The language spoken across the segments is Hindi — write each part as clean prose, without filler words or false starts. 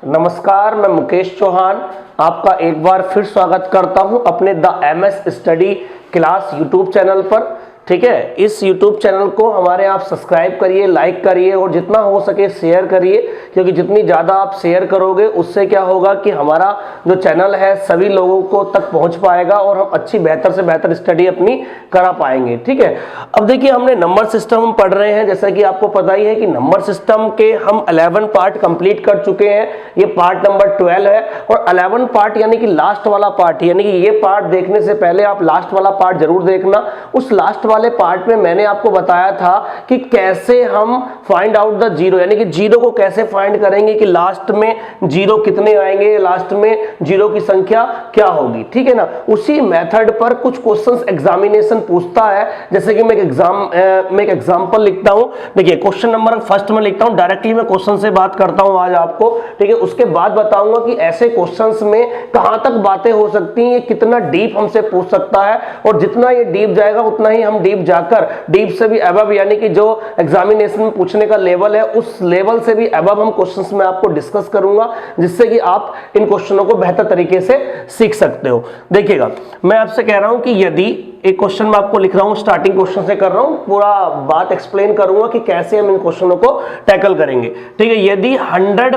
नमस्कार, मैं मुकेश चौहान आपका एक बार फिर स्वागत करता हूं अपने the MS study class YouTube channel पर। ठीक है, इस यूट्यूब चैनल को हमारे आप सब्सक्राइब करिए, लाइक करिए और जितना हो सके शेयर करिए, क्योंकि जितनी ज़्यादा आप शेयर करोगे उससे क्या होगा कि हमारा जो चैनल है सभी लोगों को तक पहुंच पाएगा और हम अच्छी बेहतर से बेहतर स्टडी अपनी करा पाएंगे। ठीक है, अब देखिए हमने नंबर सिस्टम हम पढ़ रहे हैं, जैसा कि आपको पता ही है कि नंबर सिस्टम के हम 11 पार्ट कंप्लीट कर चुके हैं। ये पार्ट नंबर 12 है और 11 पार्ट यानी कि लास्ट वाला पार्ट, यानी कि ये पार्ट देखने से पहले आप लास्ट वाला पार्ट जरूर देखना। उस लास्ट वाले पार्ट में मैंने आपको बताया था कि कैसे हम फाइंड आउट द जीरो, यानी कि जीरो को कैसे फाइंड करेंगे कि लास्ट में जीरो कितने आएंगे, लास्ट में जीरो की संख्या क्या होगी। ठीक है ना, उसी मेथड पर कुछ क्वेश्चंस एग्जामिनेशन पूछता है। जैसे कि मैं एक एग्जांपल लिखता हूं। देखिए क्वेश्चन नंबर फर्स्ट में लिखता हूं, डायरेक्टली मैं क्वेश्चन से बात करता हूं आज आपको। ठीक है, उसके बाद बताऊंगा कि ऐसे क्वेश्चंस में कहां तक बातें हो सकती हैं, ये कितना डीप हमसे पूछ सकता है और जितना ये डीप जाएगा उतना ही हम डीप जाकर डीप से भी अबव, यानी कि जो एग्जामिनेशन में पूछने का लेवल है उस लेवल से भी अबव हम क्वेश्चंस में आपको डिस्कस करूंगा, जिससे कि आप इन क्वेश्चनों को बेहतर तरीके से सीख सकते हो। देखिएगा, मैं आपसे कह रहा हूं कि यदि एक क्वेश्चन मैं आपको लिख रहा हूं, स्टार्टिंग क्वेश्चन से कर रहा हूं, पूरा बात एक्सप्लेन करूंगा कि कैसे हम इन क्वेश्चनों को टैकल करेंगे। ठीक है, यदि 100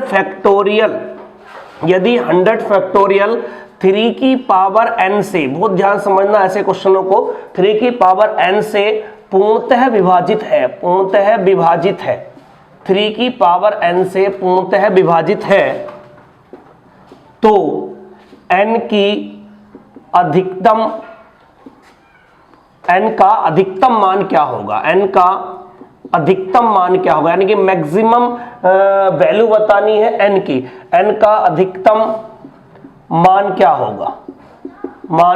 फैक्टोरियल 3 की पावर n से, बहुत ध्यान समझना ऐसे क्वेश्चनों को, 3 की पावर n से पूर्णतः विभाजित है, 3 की पावर n से पूर्णतः विभाजित है, तो n का अधिकतम मान क्या होगा, n का अधिकतम मान क्या होगा, यानी कि मैक्सिमम वैल्यू बतानी है n की, n का अधिकतम मान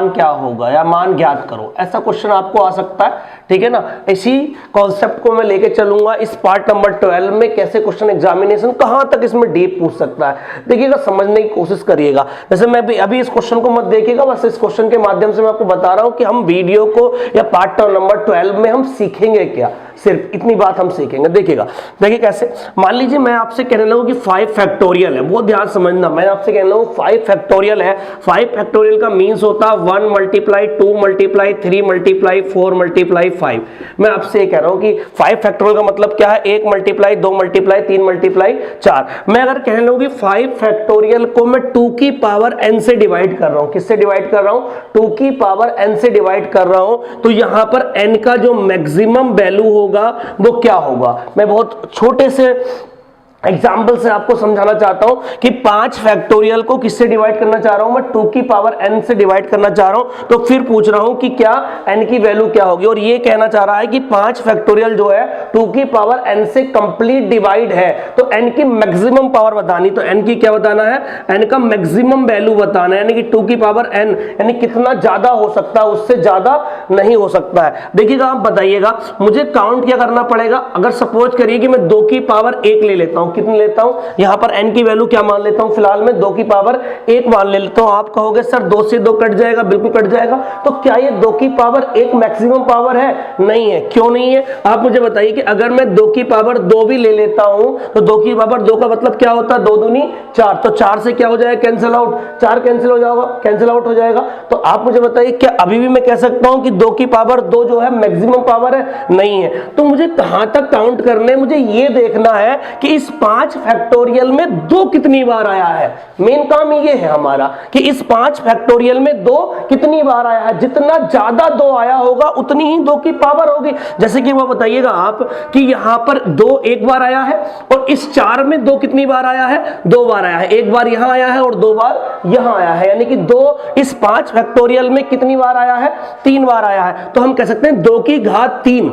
क्या होगा या मान ज्ञात करो, ऐसा क्वेश्चन आपको आ सकता है। ठीक है ना, इसी कॉन्सेप्ट को मैं लेके चलूंगा इस पार्ट नंबर 12 में, कैसे क्वेश्चन एग्जामिनेशन कहां तक इसमें डीप पूछ सकता है। देखिएगा, समझने की कोशिश करिएगा। जैसे मैं अभी इस क्वेश्चन को मत देखिएगा, बस इस क्वेश्चन के माध्यम से मैं आपको बता रहा हूं कि हम वीडियो को या पार्ट नंबर 12 में हम सीखेंगे क्या, सिर्फ इतनी बात हम सीखेंगे। देखिएगा, देखिए कैसे, मान लीजिए मैं आपसे कहने लगूं कि 5 फैक्टोरियल है, बहुत ध्यान समझना, मैं आपसे कहने लगूं 5 फैक्टोरियल है। 5 फैक्टोरियल का मीन्स होता है 1 मल्टीप्लाई 2 मल्टीप्लाई 3 मल्टीप्लाई 4 मल्टीप्लाई 5। मैं आपसे ये कह रहा हूं कि 5 फैक्टोरियल का मतलब क्या है, 1 मल्टीप्लाई 2 मल्टीप्लाई 3 मल्टीप्लाई 4। मैं अगर कहने लगूं कि 5 फैक्टोरियल को मैं 2 की पावर n से डिवाइड कर रहा हूं, किससे डिवाइड कर रहा हूं, 2 की पावर n से डिवाइड कर रहा हूं, तो यहां पर n का जो मैक्सिमम वैल्यू होगा वो क्या होगा। मैं बहुत छोटे से एग्जाम्पल से आपको समझाना चाहता हूं कि 5 फैक्टोरियल को किससे डिवाइड करना चाह रहा हूं, मैं 2 की पावर n से डिवाइड करना चाह रहा हूं, तो फिर पूछ रहा हूं कि क्या n की वैल्यू क्या होगी, और ये कहना चाह रहा है कि 5 फैक्टोरियल जो है 2 की पावर n से कंप्लीट डिवाइड है, तो n की मैक्सिमम पावर बतानी, तो n की क्या बताना है, n का मैक्सिमम वैल्यू बताना है, यानी कि 2 की पावर n, यानी कितना ज्यादा हो सकता है, उससे ज्यादा नहीं हो सकता है। देखिएगा, आप बताइएगा मुझे काउंट क्या करना पड़ेगा। अगर सपोज करिए कि मैं 2 की पावर 1 ले लेता हूं, कितनी लेता हूं, यहां पर n की वैल्यू क्या मान लेता हूं, फिलहाल में 2 की पावर 1 मान लेता हूं। आप कहोगे सर 2 से 2 कट जाएगा, बिल्कुल कट जाएगा। तो क्या ये 2 की पावर 1 मैक्सिमम पावर है? नहीं है। क्यों नहीं है, आप मुझे बताइए कि अगर मैं 2 की पावर 2 भी ले लेता हूं, तो 2 की पावर 2 का मतलब क्या होता है, 2 दूनी 4, तो 4 से क्या हो जाएगा, कैंसिल आउट, 4 कैंसिल हो जाएगा, कैंसिल आउट हो जाएगा। तो आप मुझे बताइए क्या अभी भी मैं कह सकता हूं कि 2 की पावर 2 जो है मैक्सिमम पावर है? नहीं है। तो मुझे कहां तक काउंट करने, मुझे ये देखना है कि इस 5 फैक्टोरियल में 2 कितनी बार आया है। मेन काम ये है हमारा कि इस 5 फैक्टोरियल में 2 कितनी बार आया है। जितना ज्यादा 2 आया होगा उतनी ही 2 की पावर होगी। जैसे कि वो बताइएगा आप कि यहां पर 2 एक बार आया है और इस 4 में 2 कितनी बार आया है, 2 बार आया है। एक बार यहां आया है और 2 बार यहां आया है, यानी कि 2 इस 5 फैक्टोरियल में कितनी बार आया है, 3 बार आया है। तो हम कह सकते हैं 2 की घात 3,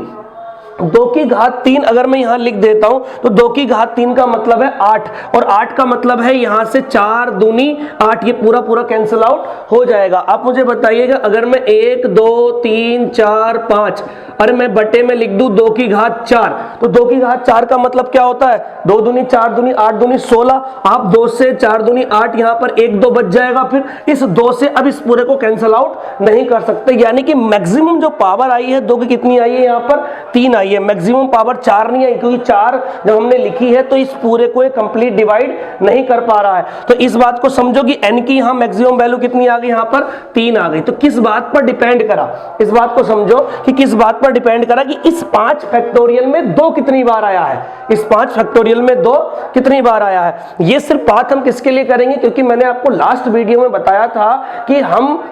2 की घात 3 अगर मैं यहां लिख देता हूं तो 2 की घात 3 का मतलब है 8, और 8 का मतलब है यहां से 4 दूनी 8, ये पूरा पूरा कैंसिल आउट हो जाएगा। आप मुझे बताइएगा अगर मैं 1 2 3 4 5, अरे मैं बटे में लिख दूं 2 की घात 4, तो 2 की घात 4 का मतलब क्या होता है, 2 दूनी 4 दूनी 8 दूनी 16, आप 2 से 4 दूनी 8, यहां पर 1 2 बच जाएगा, फिर इस 2 से अब इस पूरे को कैंसिल आउट नहीं कर सकते, यानी कि मैक्सिमम जो पावर आई है 2 की कितनी आई है, यहां पर 3 आई है, मैक्सिमम पावर 4 नहीं आई, क्योंकि 4 जब हमने लिखी है तो इस पूरे को कंप्लीट डिवाइड नहीं कर पा रहा है। तो इस बात को समझो कि n की यहां मैक्सिमम वैल्यू कितनी आ गई, यहां पर 3 आ गई। तो किस बात पर डिपेंड करा, इस बात को समझो कि किस बात पर डिपेंड करा कि इस 5 फैक्टोरियल में 2 कितनी बार आया है, इस 5 फैक्टोरियल में 2 कितनी बार आया है। ये सिर्फ बात हम किसके लिए करेंगे, क्योंकि मैंने आपको लास्ट वीडियो में बताया था कि हम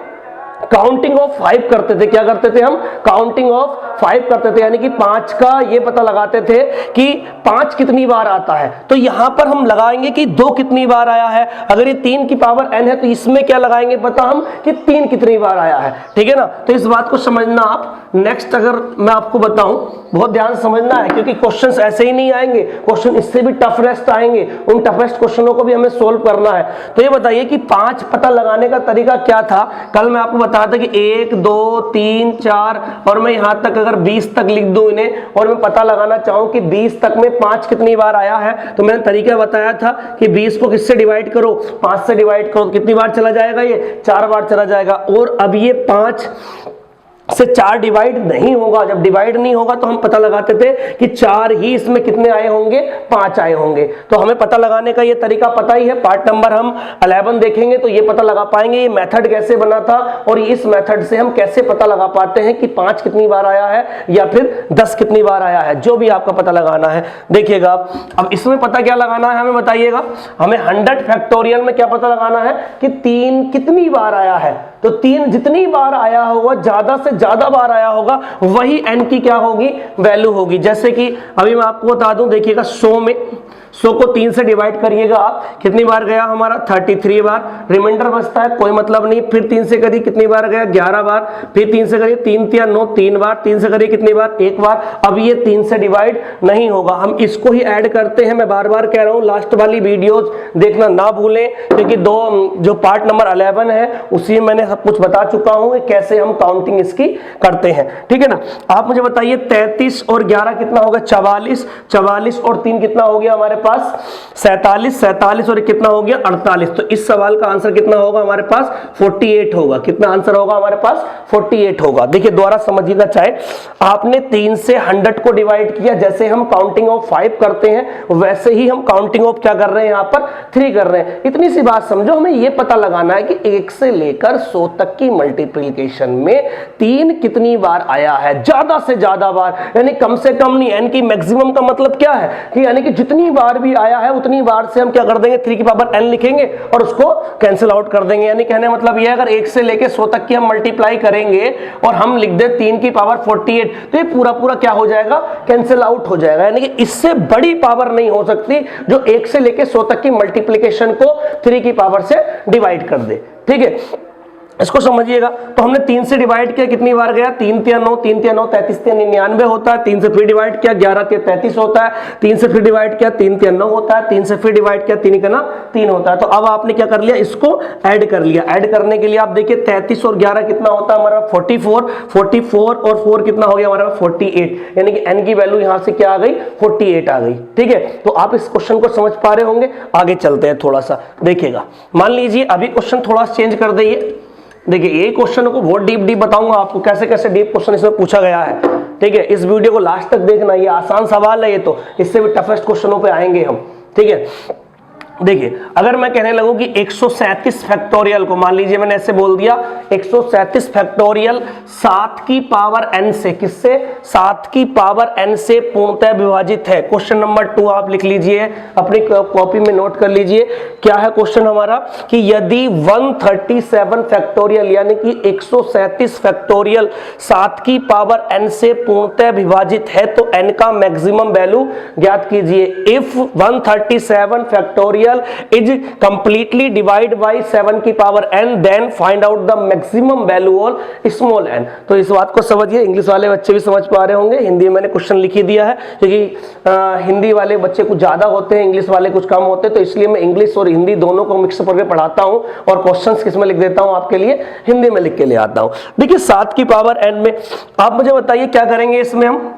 काउंटिंग ऑफ 5 करते थे, क्या करते थे हम, काउंटिंग ऑफ 5 करते थे, यानी कि 5 का ये पता लगाते थे कि 5 कितनी बार आता है। तो यहां पर हम लगाएंगे कि 2 कितनी बार आया है, अगर ये 3 की पावर n है तो इसमें क्या लगाएंगे पता हम कि 3 कितनी बार आया है, ठीक है ना। तो इस बात को समझना आप, नेक्स्ट अगर मैं आपको बताऊं बहुत ध्यान से समझना है, क्योंकि क्वेश्चंस ऐसे ही नहीं आएंगे, क्वेश्चन इससे भी टफेस्ट आएंगे, उन टफेस्ट क्वेश्चनों को भी हमें सोल्व करना है। तो ये बताइए कि 5 पता लगाने का तरीका क्या था, कल मैं आपको बताया था कि 1 2 3 4 और मैं यहां तक अगर 20 तक लिख दूं इन्हें और मैं पता लगाना चाहूं कि 20 तक में 5 कितनी बार आया है, तो मैंने तरीका बताया था कि 20 को किससे डिवाइड करो, 5 से डिवाइड करो, कितनी बार चला जाएगा, ये 4 बार चला जाएगा। और अब ये 5 से 4 डिवाइड नहीं होगा, जब डिवाइड नहीं होगा तो हम पता लगाते थे कि 4 ही इसमें कितने आए होंगे, 5 आए होंगे। तो हमें पता लगाने का ये तरीका पता ही है, पार्ट नंबर हम 11 देखेंगे तो ये पता लगा पाएंगे ये मेथड कैसे बना था, और इस मेथड से हम कैसे पता लगा पाते हैं कि 5 कितनी बार आया है या फिर 10 कितनी बार आया है, जो भी आपका पता लगाना है। देखिएगा अब इसमें पता क्या लगाना है हमें बताइएगा, हमें 100 फैक्टोरियल में क्या पता लगाना है कि 3 कितनी बार आया है। तो 3 जितनी बार आया होगा, ज्यादा से ज्यादा बार आया होगा, वही n की क्या होगी, वैल्यू होगी। जैसे कि अभी मैं आपको बता दूं, देखिएगा 100 में 100 को 3 से डिवाइड करिएगा आप, कितनी बार गया हमारा 33 बार, रिमाइंडर बचता है कोई मतलब नहीं, फिर 3 से करिए कितनी बार गया 11 बार, फिर 3 से करिए 3 3 9 3 बार, 3 से करिए कितनी बार 1 बार। अब ये 3 से डिवाइड नहीं होगा, हम इसको ही ऐड करते हैं। मैं बार बार कह रहा हूं लास्ट वाली वीडियोस देखना ना भूलें, क्योंकि जो पार्ट नंबर 11 है उसी में मैंने सब कुछ बता चुका हूं कैसे हम काउंटिंग इसकी करते हैं, ठीक है ना। आप मुझे बताइए 33 और 11 कितना होगा, 44, 44 और 3 कितना हो गया हमारे पास 47, 47 और कितना हो गया 48। तो इस सवाल का आंसर कितना होगा हमारे पास 48 होगा। कितना आंसर होगा हमारे पास 48 होगा। देखिए दोबारा समझिएगा, चाहे आपने 3 से 100 को डिवाइड किया, जैसे हम काउंटिंग ऑफ 5 करते हैं वैसे ही हम काउंटिंग ऑफ क्या कर रहे हैं, यहां पर 3 कर रहे हैं। इतनी सी बात समझो, हमें यह पता लगाना है कि 1 से लेकर 100 तक की मल्टीप्लिकेशन में 3 कितनी बार आया है, ज्यादा से ज्यादा बार, यानी कम से कम नहीं। n की मैक्सिमम का मतलब क्या है कि यानी कि जितनी बार भी आया है उतनी बार से हम क्या कर देंगे 3 की पावर n लिखेंगे और उसको कैंसिल आउट कर देंगे। यानी कहने मतलब ये अगर 1 से लेके 100 तक की हम मल्टीप्लाई करेंगे और हम लिख दे 3 की पावर 48, तो ये पूरा पूरा क्या हो जाएगा, कैंसिल आउट हो जाएगा। यानी कि इससे बड़ी पावर नहीं हो सकती जो 1 से लेके 100 तक की मल्टीप्लिकेशन को 3 की पावर से डिवाइड कर दे, ठीक है। इसको समझिएगा। तो हमने 3 से डिवाइड किया, कितनी बार गया 3 3 9, 3 3 9 33 3 99 होता है। 3 से फिर डिवाइड किया 11 3 33 होता है। 3 से फिर डिवाइड किया 3 3 9 होता है। 3 से फिर डिवाइड किया 3 का 3 होता है। तो अब आपने क्या कर लिया, इसको ऐड कर लिया। ऐड करने के लिए आप देखिए 33 और 11 कितना होता है हमारा 44, 44 और 4 कितना हो गया हमारा 48, यानी कि n की वैल्यू यहां से क्या आ गई 48 आ गई, ठीक है। तो आप इस क्वेश्चन को समझ पा रहे होंगे। आगे चलते हैं थोड़ा सा, देखिएगा मान लीजिए अभी क्वेश्चन थोड़ा चेंज कर दीजिए। देखिए ये क्वेश्चन को बहुत डीप बताऊंगा आपको, कैसे कैसे डीप क्वेश्चन इसमें पूछा गया है, ठीक है। इस वीडियो को लास्ट तक देखना, ये आसान सवाल है, ये तो इससे भी टफेस्ट क्वेश्चनों पे आएंगे हम, ठीक है। देखिए अगर मैं कहने लगूं कि 137 फैक्टोरियल को, मान लीजिए मैंने ऐसे बोल दिया 137 फैक्टोरियल 7 की पावर n से, किससे 7 की पावर n से पूर्णतः विभाजित है। क्वेश्चन नंबर 2 आप लिख लीजिए, अपनी कॉपी में नोट कर लीजिए। क्या है क्वेश्चन हमारा कि यदि 137 फैक्टोरियल यानी कि 137 फैक्टोरियल 7 की पावर n से पूर्णतः विभाजित है तो n का मैक्सिमम वैल्यू ज्ञात कीजिए। If 137 factorial is completely divided by 7 की power n, then find out the maximum value on small n. तो इस बात को समझिए, इंग्लिश वाले बच्चे भी समझ पा रहे होंगे, हिंदी में मैंने क्वेश्चन लिख ही दिया है क्योंकि हिंदी वाले बच्चे कुछ ज्यादा होते हैं, इंग्लिश वाले कुछ कम होते हैं, तो इसलिए मैं इंग्लिश और हिंदी दोनों को मिक्स करके पढ़ाता हूं और क्वेश्चंस किस में लिख देता हूं आपके लिए, हिंदी में लिख के ले आता हूं। देखिए 7 की पावर n में आप मुझे बताइए क्या करेंगे इसमें हम,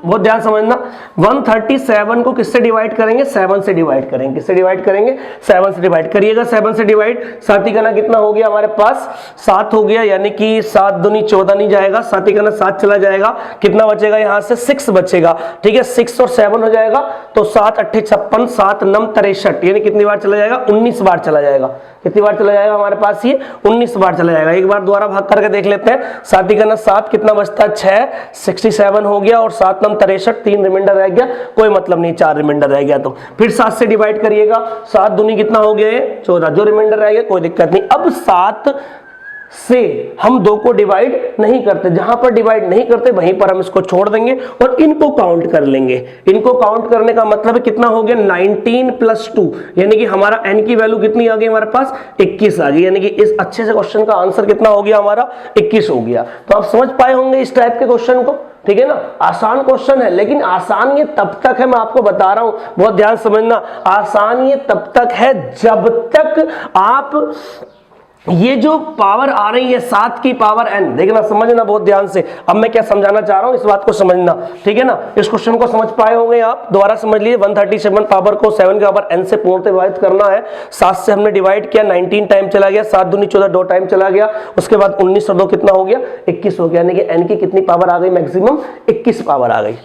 बहुत ध्यान समझना। 137 को किससे डिवाइड करेंगे, 7 से डिवाइड करेंगे। किससे डिवाइड करेंगे, 7 से डिवाइड करिएगा। 7 से डिवाइड, 7 ही करना कितना हो गया हमारे पास, 7 हो गया, यानी कि 7 दूनी 14 नहीं जाएगा, 7 ही करना 7 चला जाएगा, कितना बचेगा यहां से 6 बचेगा, ठीक है। 6 और 7 हो जाएगा तो 7 8 56, 7 9 63, यानी कितनी बार चला जाएगा, 19 बार चला जाएगा। कितनी बार चला जाएगा हमारे पास, ये 19 बार चला जाएगा। एक बार दोबारा भाग करके देख लेते हैं। 7 ही करना 7, कितना बचता है 6, 67 हो गया, और 7 9 63, 3 रिमाइंडर रह गया, कोई मतलब नहीं, 4 रिमाइंडर रह गया। तो फिर 7 से डिवाइड करिएगा, 7 दूनी कितना हो गया, 14, जो रिमाइंडर रह गया कोई दिक्कत नहीं। अब 7 से हम 2 को डिवाइड नहीं करते, जहां पर डिवाइड नहीं करते वहीं पर हम इसको छोड़ देंगे और इनको काउंट कर लेंगे। इनको काउंट करने का मतलब कितना हो गया, 19 + 2, यानी कि हमारा n की वैल्यू कितनी आ गई हमारे पास, 21 आ गई, यानी कि इस अच्छे से क्वेश्चन का आंसर कितना हो गया हमारा, 21 हो गया। तो आप समझ पाए होंगे इस टाइप के क्वेश्चन को, ठीक है ना। आसान क्वेश्चन है, लेकिन आसान ये तब तक है, मैं आपको बता रहा हूं, बहुत ध्यान समझना, आसान ये तब तक है जब तक आप ये जो पावर आ रही है 7 की पावर n, देखना समझना बहुत ध्यान से। अब मैं क्या समझाना चाह रहा हूं इस बात को समझना, ठीक है ना। इस क्वेश्चन को समझ पाए होंगे आप, दोबारा समझ लीजिए। 137 पावर को 7 की पावर n से पूर्णतः विभाजित करना है। 7 से हमने डिवाइड किया, 19 टाइम चला गया, 7 दूनी 14, 2 टाइम चला गया, उसके बाद 19 और 2 कितना हो गया, 21 हो गया, यानी कि n की कितनी पावर आ गई, मैक्सिमम 21 पावर आ गई।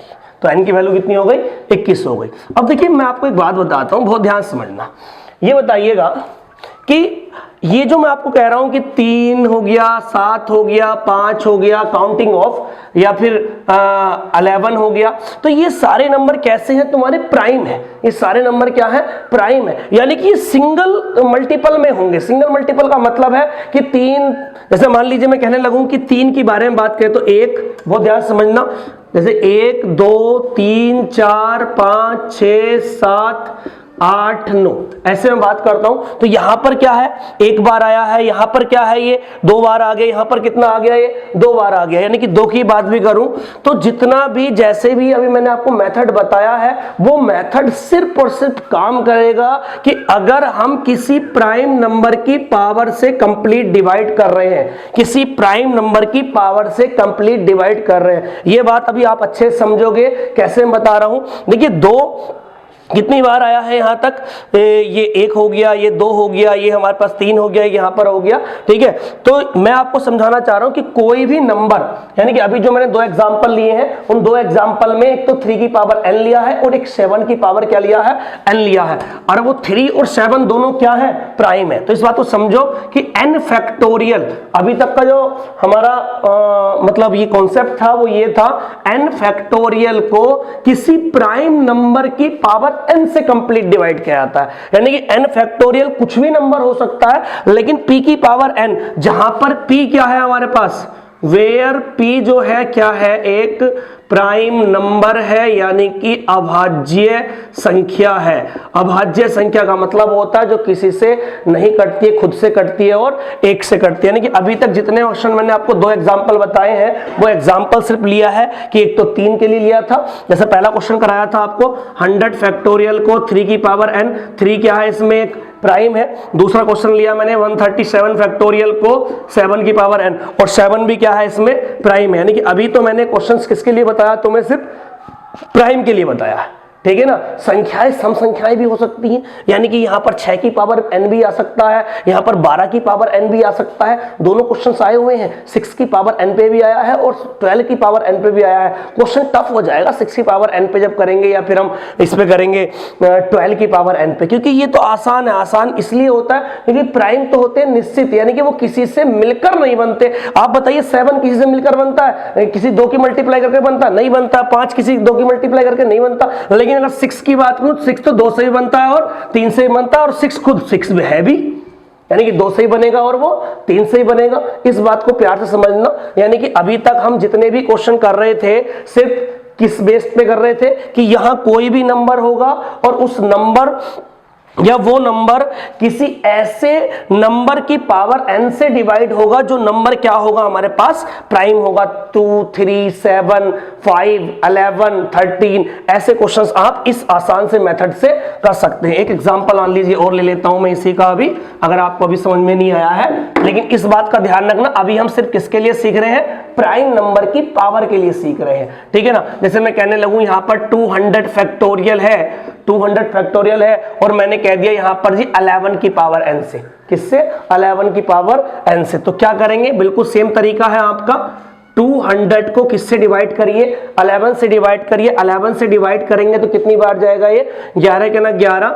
तो n की वैल्यू कितनी हो गई, 21 हो गई। अब देखिए मैं आपको एक बात बताता हूं, बहुत ध्यान समझना। ये बताइएगा कि ये जो मैं आपको कह रहा हूं कि 3 हो गया, 7 हो गया, 5 हो गया, काउंटिंग ऑफ, या फिर 11 हो गया, तो ये सारे नंबर कैसे हैं, तुम्हारे प्राइम है। ये सारे नंबर क्या है, प्राइम है, यानी कि सिंगल मल्टीपल में होंगे। सिंगल मल्टीपल का मतलब है कि 3, जैसे मान लीजिए मैं कहने लगूं कि 3 के बारे में बात करें तो 1, बहुत ध्यान समझना, जैसे 1 2 3 4 5 6 7 8 9, ऐसे में बात करता हूं तो यहां पर क्या है, 1 बार आया है, यहां पर क्या है, ये 2 बार आ गया, यहां पर कितना आ गया, ये 2 बार आ गया, यानी कि 2 की बात भी करूं तो जितना भी, जैसे भी अभी मैंने आपको मेथड बताया है, वो मेथड सिर्फ और सिर्फ काम करेगा कि अगर हम किसी प्राइम नंबर की पावर से कंप्लीट डिवाइड कर रहे हैं, किसी प्राइम नंबर की पावर से कंप्लीट डिवाइड कर रहे हैं। ये बात अभी आप अच्छे से समझोगे, कैसे मैं बता रहा हूं। देखिए 2 कितनी बार आया है यहां तक, ये 1 हो गया, ये 2 हो गया, ये हमारे पास 3 हो गया, यहां पर हो गया, ठीक है। तो मैं आपको समझाना चाह रहा हूं कि कोई भी नंबर, यानी कि अभी जो मैंने 2 एग्जांपल लिए हैं, उन 2 एग्जांपल में एक तो 3 की पावर n लिया है और एक 7 की पावर क्या लिया है, n लिया है, और वो 3 और 7 दोनों क्या है, प्राइम है। तो इस बात को समझो कि n फैक्टोरियल, अभी तक का जो हमारा मतलब ये कॉन्सेप्ट था वो ये था, n फैक्टोरियल को किसी प्राइम नंबर की पावर n से कंप्लीट डिवाइड किया जाता है, यानी कि n फैक्टोरियल कुछ भी नंबर हो सकता है, लेकिन p की पावर n, जहां पर p क्या है हमारे पास, वेयर p जो है क्या है, एक प्राइम नंबर है, यानी कि अभाज्य संख्या है। अभाज्य संख्या का मतलब होता है जो किसी से नहीं कटती है, खुद से कटती है और 1 से कटती है। यानी कि अभी तक जितने क्वेश्चन मैंने आपको 2 एग्जांपल बताए हैं, वो एग्जांपल सिर्फ लिया है कि एक तो 3 के लिए लिया था, जैसे पहला क्वेश्चन कराया था आपको 100 फैक्टोरियल को 3 की पावर n, 3 क्या है इसमें, एक प्राइम है। दूसरा क्वेश्चन लिया मैंने 137 फैक्टोरियल को 7 की पावर n, और 7 भी क्या है इसमें, प्राइम है। यानी कि अभी तो मैंने क्वेश्चंस किसके लिए बताया, तुम्हें सिर्फ प्राइम के लिए बताया है, ठीक है ना। संख्याएं सम संख्याएं भी हो सकती हैं, यानी कि यहां पर 6 की पावर n भी आ सकता है, यहां पर 12 की पावर n भी आ सकता है। दोनों क्वेश्चंस आए हुए हैं, 6 की पावर n पे भी आया है और 12 की पावर n पे भी आया है। क्वेश्चन टफ हो जाएगा 6 की पावर n पे जब करेंगे, या फिर हम इस पे करेंगे 12 की पावर n पे, क्योंकि ये तो आसान है। आसान इसलिए होता है क्योंकि प्राइम तो होते हैं निश्चित, यानी कि वो किसी से मिलकर नहीं बनते। आप बताइए 7 किसी से मिलकर बनता है, किसी 2 की मल्टीप्लाई करके बनता, नहीं बनता। 5 किसी 2 की मल्टीप्लाई करके नहीं बनता। लेकिन अगर 6 की बात करूं, 6 तो 2 से भी बनता है और 3 से भी बनता है, और 6 खुद 6 में है भी, यानी कि 2 से ही बनेगा और वो 3 से ही बनेगा। इस बात को प्यार से समझना। यानी कि अभी तक हम जितने भी क्वेश्चन कर रहे थे, सिर्फ किस बेस पे कर रहे थे कि यहां कोई भी नंबर होगा और उस नंबर या वो नंबर किसी ऐसे नंबर की पावर n से डिवाइड होगा जो नंबर क्या होगा हमारे पास प्राइम होगा। 2, 3, 7, 5, 11, 13 ऐसे क्वेश्चंस आप इस आसान से मेथड से कर सकते हैं। एक एग्जांपल मान लीजिए और ले लेता हूं मैं इसी का, अभी अगर आपको अभी समझ में नहीं आया है, लेकिन इस बात का ध्यान रखना अभी हम सिर्फ किसके लिए सीख रहे हैं, प्राइम नंबर की पावर के लिए सीख रहे हैं, ठीक है ना। जैसे मैं कहने लगूं यहां पर 200 फैक्टोरियल है, 200 फैक्टोरियल है और मैंने कह दिया यहां पर जी 11 की पावर n से, किससे, 11 की पावर n से। तो क्या करेंगे, बिल्कुल सेम तरीका है आपका, 200 को किससे डिवाइड करिए, 11 से डिवाइड करिए, 11 से डिवाइड करेंगे तो कितनी बार जाएगा ये, 11 के ना 11,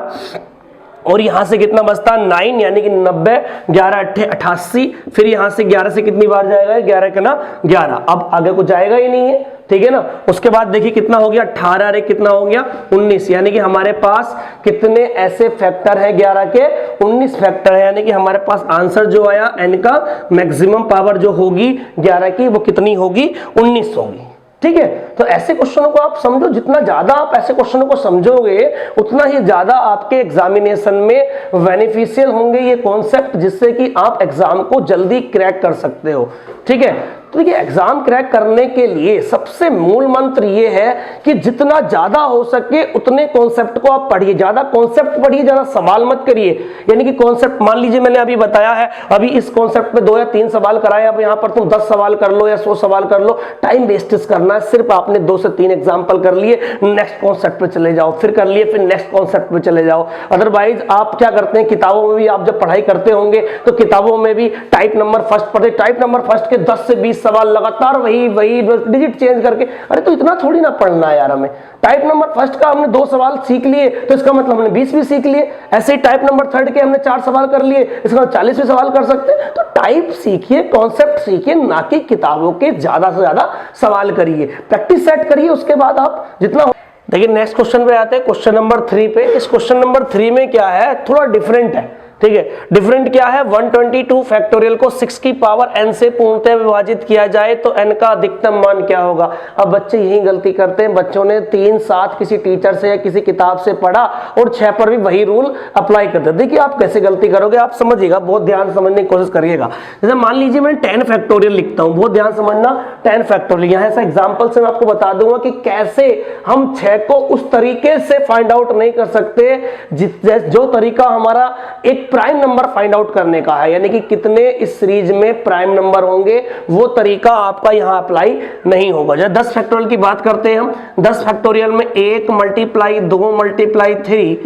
और यहां से कितना बचता 9 यानी कि 90, 11 8 88, फिर यहां से 11 से कितनी बार जाएगा, 11 के ना 11, अब आगे कुछ जाएगा ही नहीं है, ठीक है ना। उसके बाद देखिए कितना हो गया, 18 रे कितना हो गया 19, यानी कि हमारे पास कितने ऐसे फैक्टर है 11 के, 19 फैक्टर है, यानी कि हमारे पास आंसर जो आया n का मैक्सिमम पावर जो होगी 11 की वो कितनी होगी, 19 होगी, ठीक है। तो ऐसे क्वेश्चनों को आप समझो, जितना ज्यादा आप ऐसे क्वेश्चनों को समझोगे उतना ही ज्यादा आपके एग्जामिनेशन में बेनिफिशियल होंगे ये कॉन्सेप्ट, जिससे कि आप एग्जाम को जल्दी क्रैक कर सकते हो, ठीक है। तो देखिए एग्जाम क्रैक करने के लिए सबसे मूल मंत्र ये है कि जितना ज्यादा हो सके उतने कॉन्सेप्ट को आप पढ़िए, ज्यादा कॉन्सेप्ट पढ़िए, ज्यादा सवाल मत करिए। यानी कि कॉन्सेप्ट मान लीजिए मैंने अभी बताया है, अभी इस कॉन्सेप्ट पे 2 या 3 सवाल कराए, अब यहाँ पर तुम 10 सवाल कर लो या 100 सवाल कर लो, टाइम वेस्टेज करना है। सिर्फ आपने 2 से 3 एग्जाम्पल कर लिए, नेक्स्ट कॉन्सेप्ट पे चले जाओ, फिर कर लिए, फिर नेक्स्ट कॉन्सेप्ट पे चले जाओ। अदरवाइज आप क्या करते हैं, किताबों में भी आप जब पढ़ाई करते होंगे तो किताबों में भी टाइप नंबर फर्स्ट पढ़ते, टाइप नंबर फर्स्ट के 10 से 20 सवाल लगातार वही डिजिट चेंज करके, अरे तो इतना थोड़ी ना पढ़ना है यार हमें। टाइप नंबर फर्स्ट का हमने 2 सवाल सीख लिए तो इसका मतलब हमने 20 भी सीख लिए, ऐसे ही टाइप नंबर थर्ड के हमने 4 सवाल कर लिए, इसका 40 भी सवाल कर सकते हैं। तो टाइप सीखिए, कॉन्सेप्ट सीखिए, ना कि किताबों के ज्यादा से ज्यादा सवाल करिए, प्रैक्टिस सेट करिए, उसके बाद आप जितना। देखिए नेक्स्ट क्वेश्चन पे आते हैं, क्वेश्चन नंबर 3 पे। इस क्वेश्चन नंबर 3 में क्या है, थोड़ा डिफरेंट है, ठीक है। डिफरेंट क्या है, 122 फैक्टोरियल को 6 की पावर n से पूर्णतः विभाजित किया जाए तो n का अधिकतम मान क्या होगा। अब बच्चे यही गलती करते हैं, बच्चों ने 3 7 किसी टीचर से या किसी किताब से पढ़ा और 6 पर भी वही रूल अप्लाई करते। देखिए आप कैसे गलती करोगे, आप समझिएगा, बहुत ध्यान से समझने की कोशिश करिएगा। जैसे मान लीजिए मैं 10 फैक्टोरियल लिखता हूं, बहुत ध्यान समझना, 10 फैक्टोरियल, यहां ऐसा एग्जाम्पल से मैं आपको बता दूंगा कि कैसे हम 6 को उस तरीके से फाइंड आउट नहीं कर सकते जो तरीका हमारा एक प्राइम नंबर फाइंड आउट करने का है, यानी कि कितने इस सीरीज में प्राइम नंबर होंगे, वो तरीका आपका यहां अप्लाई नहीं होगा। जब 10 फैक्टोरियल की बात करते हैं हम, 10 फैक्टोरियल में 1 मल्टीप्लाई 2 मल्टीप्लाई 3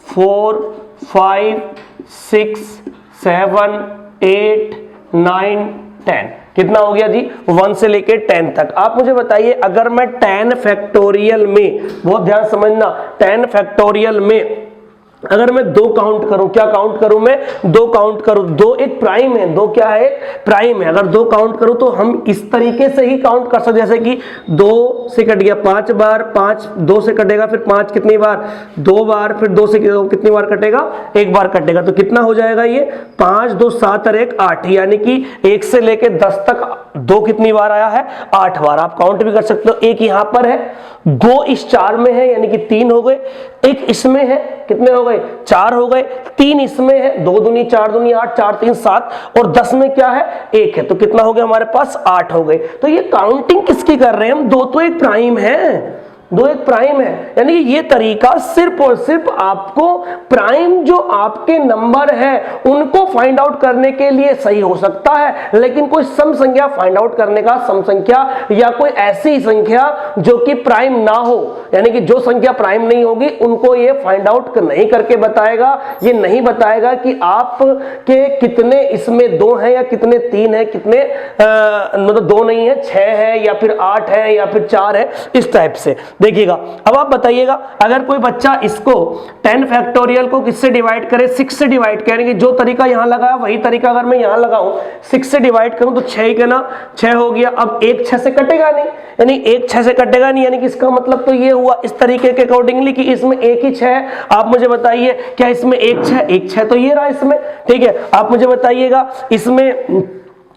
4 5 6 7 8 9 10, कितना हो गया जी, 1 से लेके 10 तक। आप मुझे बताइए अगर मैं 10 फैक्टोरियल में, बहुत ध्यान समझना, 10 फैक्टोरियल में अगर मैं 2 काउंट करूं, क्या काउंट करूं मैं, 2 काउंट करूं, 2 एक प्राइम है, 2 क्या है, प्राइम है। अगर 2 काउंट करूं तो हम इस तरीके से ही काउंट कर सकते, जैसे कि 2 से कट गया 5 बार, 5 2 से कटेगा, फिर 5 कितनी बार, 2 बार, फिर 2 से कितनी बार कटेगा, 1 बार कटेगा। तो कितना हो जाएगा ये, 5 2 7 और 1 8, यानी कि 1 से लेके 10 तक 2 कितनी बार आया है, 8 बार। आप काउंट भी कर सकते हो, 1 यहां पर है, 2 इस 4 में है यानी कि 3 हो गए, 1 इसमें है, कितने हो गए, 4 हो गए, 3 इसमें है, 2 दूनी 4 दूनी 8, 4 3 7, और 10 में क्या है, 1 है, तो कितना हो गया हमारे पास, 8 हो गए। तो ये काउंटिंग किसकी कर रहे हैं हम, 2 तो एक प्राइम है, 2 एक प्राइम है, यानी कि ये तरीका सिर्फ और सिर्फ आपको प्राइम जो आपके नंबर है उनको फाइंड आउट करने के लिए सही हो सकता है, लेकिन कोई सम संख्या फाइंड आउट करने का, सम संख्या या कोई ऐसी संख्या जो कि प्राइम ना हो, यानी कि जो संख्या प्राइम नहीं होगी उनको ये फाइंड आउट नहीं करके बताएगा। ये नहीं बताएगा कि आप के कितने इसमें 2 है या कितने 3 है, कितने मतलब 2 नहीं है, 6 है या फिर 8 है या फिर 4 है, इस टाइप से। देखिएगा अब आप बताइएगा अगर कोई बच्चा इसको 10 फैक्टोरियल को किससे डिवाइड करे, 6 से डिवाइड करेंगे, जो तरीका यहां लगा वही तरीका अगर मैं यहां लगाऊं, 6 से डिवाइड करूं तो 6 के ना 6 हो गया। अब 1 6 से कटेगा नहीं, यानी 1 6 से कटेगा नहीं, यानी कि इसका मतलब तो ये हुआ इस तरीके के अकॉर्डिंगली कि इसमें 1 ही 6 है। आप मुझे बताइए क्या इसमें 1 6 तो ये रहा इसमें, ठीक है। आप मुझे बताइएगा इसमें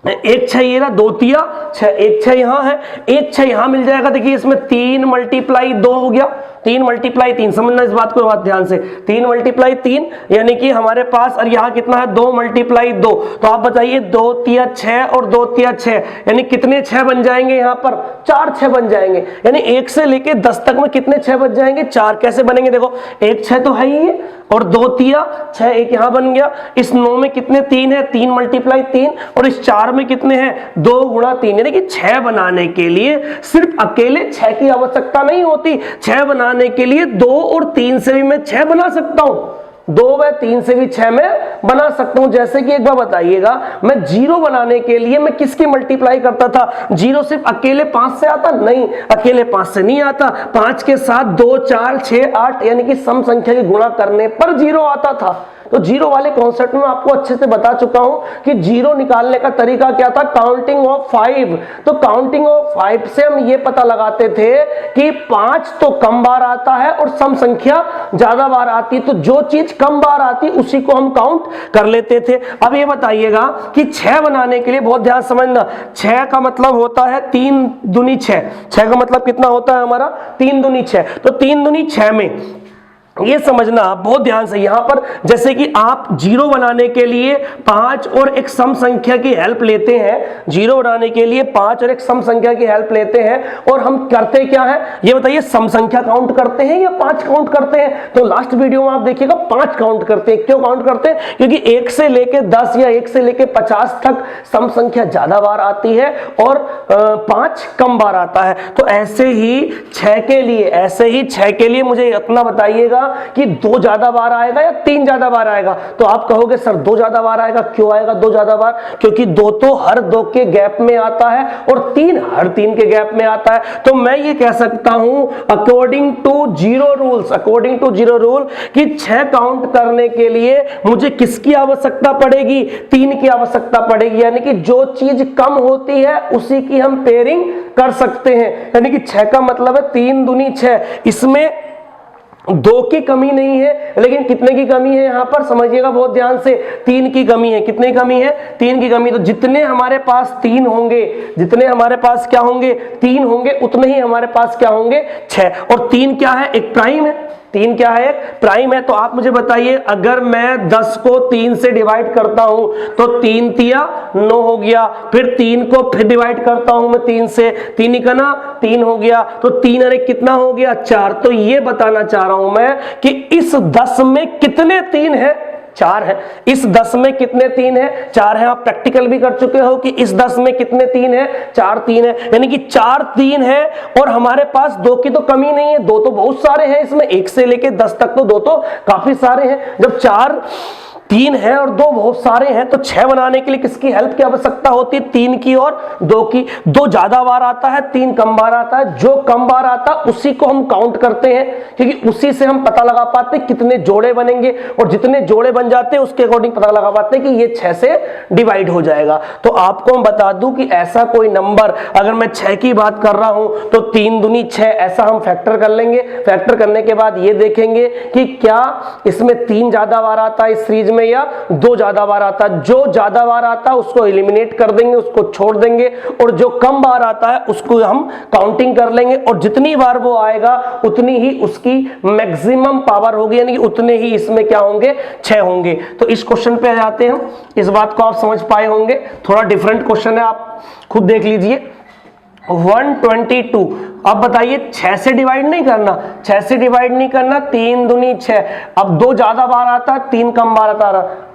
1 6 ये रहा, 2 तिया 6, 1 6 यहां है, 1 6 यहां मिल जाएगा। देखिए इसमें 3 मल्टीप्लाई 2 हो गया, 3 मल्टीप्लाई 3, समझना इस बात को बात ध्यान से, 3 मल्टीप्लाई 3 यानी कि हमारे पास, और यहाँ कितना है 2 मल्टीप्लाई 2, तो आप बताइए 2 तिया 6 और 2 तिया 6, यानी कितने 6 बन जाएंगे, यहाँ पर 4 6 बन जाएंगे, यानी 1 से लेके 10 तक में कितने 6 बच जाएंगे, 4। कैसे बनेंगे, देखो 1 6 तो है ही है, और 2 तिया 6, एक यहाँ बन गया। इस 9 में कितने 3 है, 3 मल्टीप्लाई 3, और इस 4 में कितने हैं 2 गुणा 3, यानी कि 6 बनाने के लिए सिर्फ अकेले 6 की आवश्यकता नहीं होती, 6 बनाने के लिए 2 और 3 से भी मैं 6 बना सकता हूं, 2 व 3 से भी 6 में बना सकता हूं। जैसे कि एक बार बताइएगा, मैं 0 बनाने के लिए मैं किसकी मल्टीप्लाई करता था, 0 सिर्फ अकेले 5 से आता, नहीं अकेले 5 से नहीं आता, 5 के साथ 2 4 6 8 यानी कि सम संख्या की गुणा करने पर 0 आता था। तो 0 वाले कॉन्सेप्ट में आपको अच्छे से बता चुका हूं कि 0 निकालने का तरीका क्या था, काउंटिंग ऑफ 5। तो काउंटिंग ऑफ 5 से हम ये पता लगाते थे कि 5 तो कम बार आता है और सम संख्या ज्यादा बार आती, तो जो चीज कम बार आती उसी को हम काउंट कर लेते थे। अब ये बताइएगा कि 6 बनाने के लिए बहुत ध्यान समझना, 6 का मतलब होता है 3 दूनी 6, 6 का मतलब कितना होता है हमारा 3 दूनी 6, तो 3 दूनी 6 में ये समझना बहुत ध्यान से, यहां पर जैसे कि आप 0 बनाने के लिए 5 और एक सम संख्या की हेल्प लेते हैं, 0 बनाने के लिए 5 और एक सम संख्या की हेल्प लेते हैं, और हम करते क्या है ये बताइए, सम संख्या काउंट करते हैं या 5 काउंट करते हैं। तो लास्ट वीडियो में आप देखिएगा 5 काउंट करते हैं। क्यों काउंट करते हैं, क्योंकि 1 से लेके 10 या 1 से लेके 50 तक सम संख्या ज्यादा बार आती है और 5 कम बार आता है। तो ऐसे ही 6 के लिए मुझे इतना बताइएगा कि 2 ज्यादा बार आएगा या 3 ज्यादा बार आएगा। तो आप कहोगे सर 2 ज्यादा बार आएगा, क्यों आएगा 2 ज्यादा बार, क्योंकि 2 तो हर 2 के गैप में आता है और 3 हर 3 के गैप में आता है। तो मैं ये कह सकता हूं अकॉर्डिंग टू जीरो रूल कि 6 काउंट करने के लिए मुझे किसकी आवश्यकता पड़ेगी, 3 की आवश्यकता पड़ेगी, यानी कि जो चीज कम होती है उसी की हम पेयरिंग कर सकते हैं। यानी कि 6 का मतलब है 3 दूनी 6, इसमें 2 की कमी नहीं है, लेकिन कितने की कमी है यहां पर समझिएगा बहुत ध्यान से, 3 की कमी है। कितने की कमी है, 3 की कमी। तो जितने हमारे पास 3 होंगे, जितने हमारे पास क्या होंगे 3 होंगे, उतने ही हमारे पास क्या होंगे 6। और 3 क्या है, एक प्राइम है, 3 क्या है, एक प्राइम है। तो आप मुझे बताइए, अगर मैं 10 को 3 से डिवाइड करता हूं तो 3 तिया 9 हो गया, फिर 3 को फिर डिवाइड करता हूं मैं 3 से, 3 का ना 3 हो गया, तो 3 अरे कितना हो गया 4। तो ये बताना चाह रहा हूं मैं कि इस 10 में कितने 3 है, 4 है। इस 10 में कितने 3 है, 4 है। आप प्रैक्टिकल भी कर चुके हो कि इस 10 में कितने 3 है, 4 3 है, यानी कि 4 3 है। और हमारे पास 2 की तो कमी नहीं है, 2 तो बहुत सारे हैं इसमें, 1 से लेके 10 तक तो 2 तो काफी सारे हैं। जब 4 3 है और 2 बहुत सारे हैं, तो 6 बनाने के लिए किसकी हेल्प की आवश्यकता होती है, 3 की और 2 की। 2 ज्यादा बार आता है, 3 कम बार आता है। जो कम बार आता है उसी को हम काउंट करते हैं, क्योंकि उसी से हम पता लगा पाते हैं कितने जोड़े बनेंगे, और जितने जोड़े बन जाते हैं उसके अकॉर्डिंग पता लगा पाते हैं कि ये 6 से डिवाइड हो जाएगा। तो आपको मैं बता दूं कि ऐसा कोई नंबर, अगर मैं 6 की बात कर रहा हूं तो 3 दूनी 6 ऐसा हम फैक्टर कर लेंगे। फैक्टर करने के बाद ये देखेंगे कि क्या इसमें 3 ज्यादा बार आता है इस सीरीज में या 2 ज्यादा बार आता है। जो ज्यादा बार आता है उसको एलिमिनेट कर देंगे, उसको छोड़ देंगे, और जो कम बार आता है उसको हम काउंटिंग कर लेंगे, और जितनी बार वो आएगा उतनी ही उसकी मैक्सिमम पावर होगी, यानी कि उतने ही इसमें क्या होंगे 6 होंगे। तो इस क्वेश्चन पे आ जाते हैं। इस बात को आप समझ पाए होंगे, थोड़ा डिफरेंट क्वेश्चन है, आप खुद देख लीजिए। 122, अब बताइए 6 से डिवाइड नहीं करना, 6 से डिवाइड नहीं करना, 3 दूनी 6। अब 2 ज्यादा बार आता है, 3 कम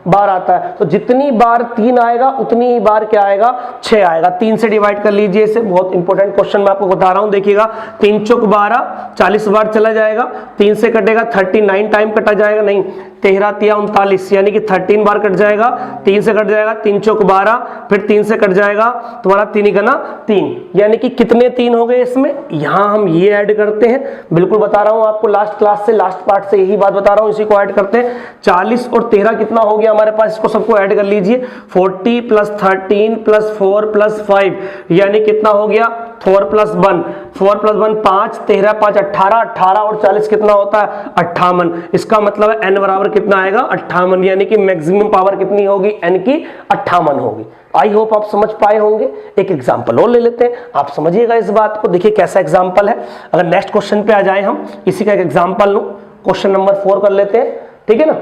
बार आता है, तो जितनी बार 3 आएगा उतनी ही बार क्या आएगा 6 आएगा। 3 से डिवाइड कर लीजिए इसे, बहुत इंपॉर्टेंट क्वेश्चन मैं आपको बता रहा हूं। देखिएगा 3 चौक 12, 40 बार चला जाएगा, 3 से कटेगा 39 टाइम कटा जाएगा, नहीं 13 तिया 39, यानी कि 13 बार कट जाएगा, 3 से कट जाएगा, 3 चौक 12, फिर 3 से कट जाएगा तुम्हारा 3 का ना 3, यानी कि कितने 3 हो गए इसमें। यहां हम ये ऐड करते हैं, बिल्कुल बता रहा हूं आपको, लास्ट क्लास से लास्ट पार्ट से यही बात बता रहा हूं, इसी को ऐड करते हैं। 40 और 13 कितना हो गया हमारे पास, इसको सबको ऐड कर लीजिए, 40 प्लस 13 प्लस 4 प्लस 5 यानी कितना हो गया 4 प्लस 1, 4 प्लस 1 5, 13 5 18, 18 और 40 कितना होता है 58। इसका मतलब है n बराबर कितना आएगा 58, यानी कि मैक्सिमम पावर कितनी होगी n की 58 होगी। आई होप आप समझ पाए होंगे। एक एग्जांपल और ले लेते हैं, आप समझिएगा इस बात को। देखिए कैसा एग्जांपल है। अगर नेक्स्ट क्वेश्चन पे आ जाए हम, इसी का एक एग्जांपल लूं, क्वेश्चन नंबर 4 कर लेते हैं, ठीक है ना।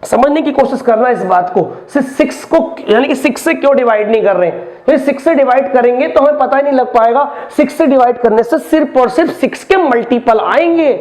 समझने की कोशिश करना इस बात को, सिर्फ 6 को यानी कि 6 से क्यों डिवाइड नहीं कर रहे हैं। फिर 6 से डिवाइड करेंगे तो हमें पता ही नहीं लग पाएगा। 6 से डिवाइड करने से सिर्फ और सिर्फ 6 के मल्टीपल आएंगे।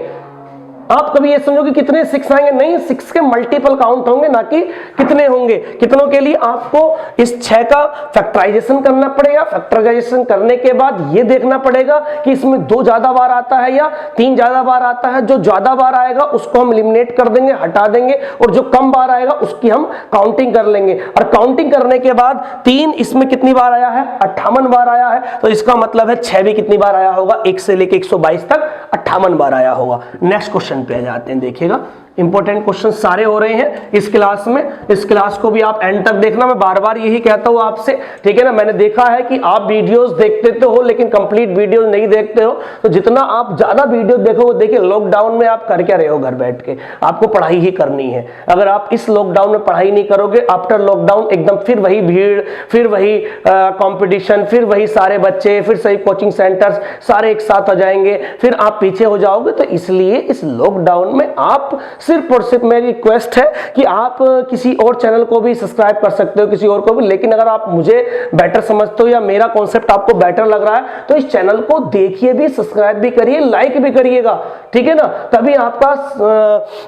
आप कभी ये समझो कि कितने 6 आएंगे, नहीं, 6 के मल्टीपल काउंट होंगे, ना कि कितने होंगे। कितनों के लिए आपको इस 6 का फैक्टराइजेशन करना पड़ेगा। फैक्टराइजेशन करने के बाद ये देखना पड़ेगा कि इसमें 2 ज्यादा बार आता है या 3 ज्यादा बार आता है। जो ज्यादा बार आएगा उसको हम एलिमिनेट कर देंगे, हटा देंगे, और जो कम बार आएगा उसकी हम काउंटिंग कर लेंगे। और काउंटिंग करने के बाद 3 इसमें कितनी बार आया है 58 बार आया है, तो इसका मतलब है 6 भी कितनी बार आया होगा 1 से लेके 122 तक 58 बार आया होगा। नेक्स्ट क्वेश्चन पे आ जाते हैं। देखिएगा इंपॉर्टेंट क्वेश्चन सारे हो रहे हैं इस क्लास में। इस क्लास को भी आप एंड तक देखना, मैं बार बार यही कहता हूं आपसे, ठीक है ना। मैंने देखा है कि आप वीडियोस देखते तो हो लेकिन कंप्लीट वीडियो नहीं देखते हो, तो जितना आप ज्यादा वीडियो देखोगे, देखिए लॉकडाउन में आप कर क्या रहे हो, घर बैठ के आपको पढ़ाई ही करनी है। अगर आप इस लॉकडाउन में पढ़ाई नहीं करोगे, आफ्टर लॉकडाउन एकदम फिर वही भीड़, फिर वही कॉम्पिटिशन, फिर वही सारे बच्चे, फिर सही कोचिंग सेंटर्स सारे एक साथ आ जाएंगे, फिर आप पीछे हो जाओगे। तो इसलिए इस लॉकडाउन में आप सिर्फ और सिर्फ मेरी रिक्वेस्ट है कि आप किसी और चैनल को भी सब्सक्राइब कर सकते हो, किसी और को भी, लेकिन अगर आप मुझे बेटर समझते हो या मेरा कॉन्सेप्ट आपको बेटर लग रहा है तो इस चैनल को देखिए भी, सब्सक्राइब भी करिए, लाइक भी करिएगा, ठीक है ना। तभी आपका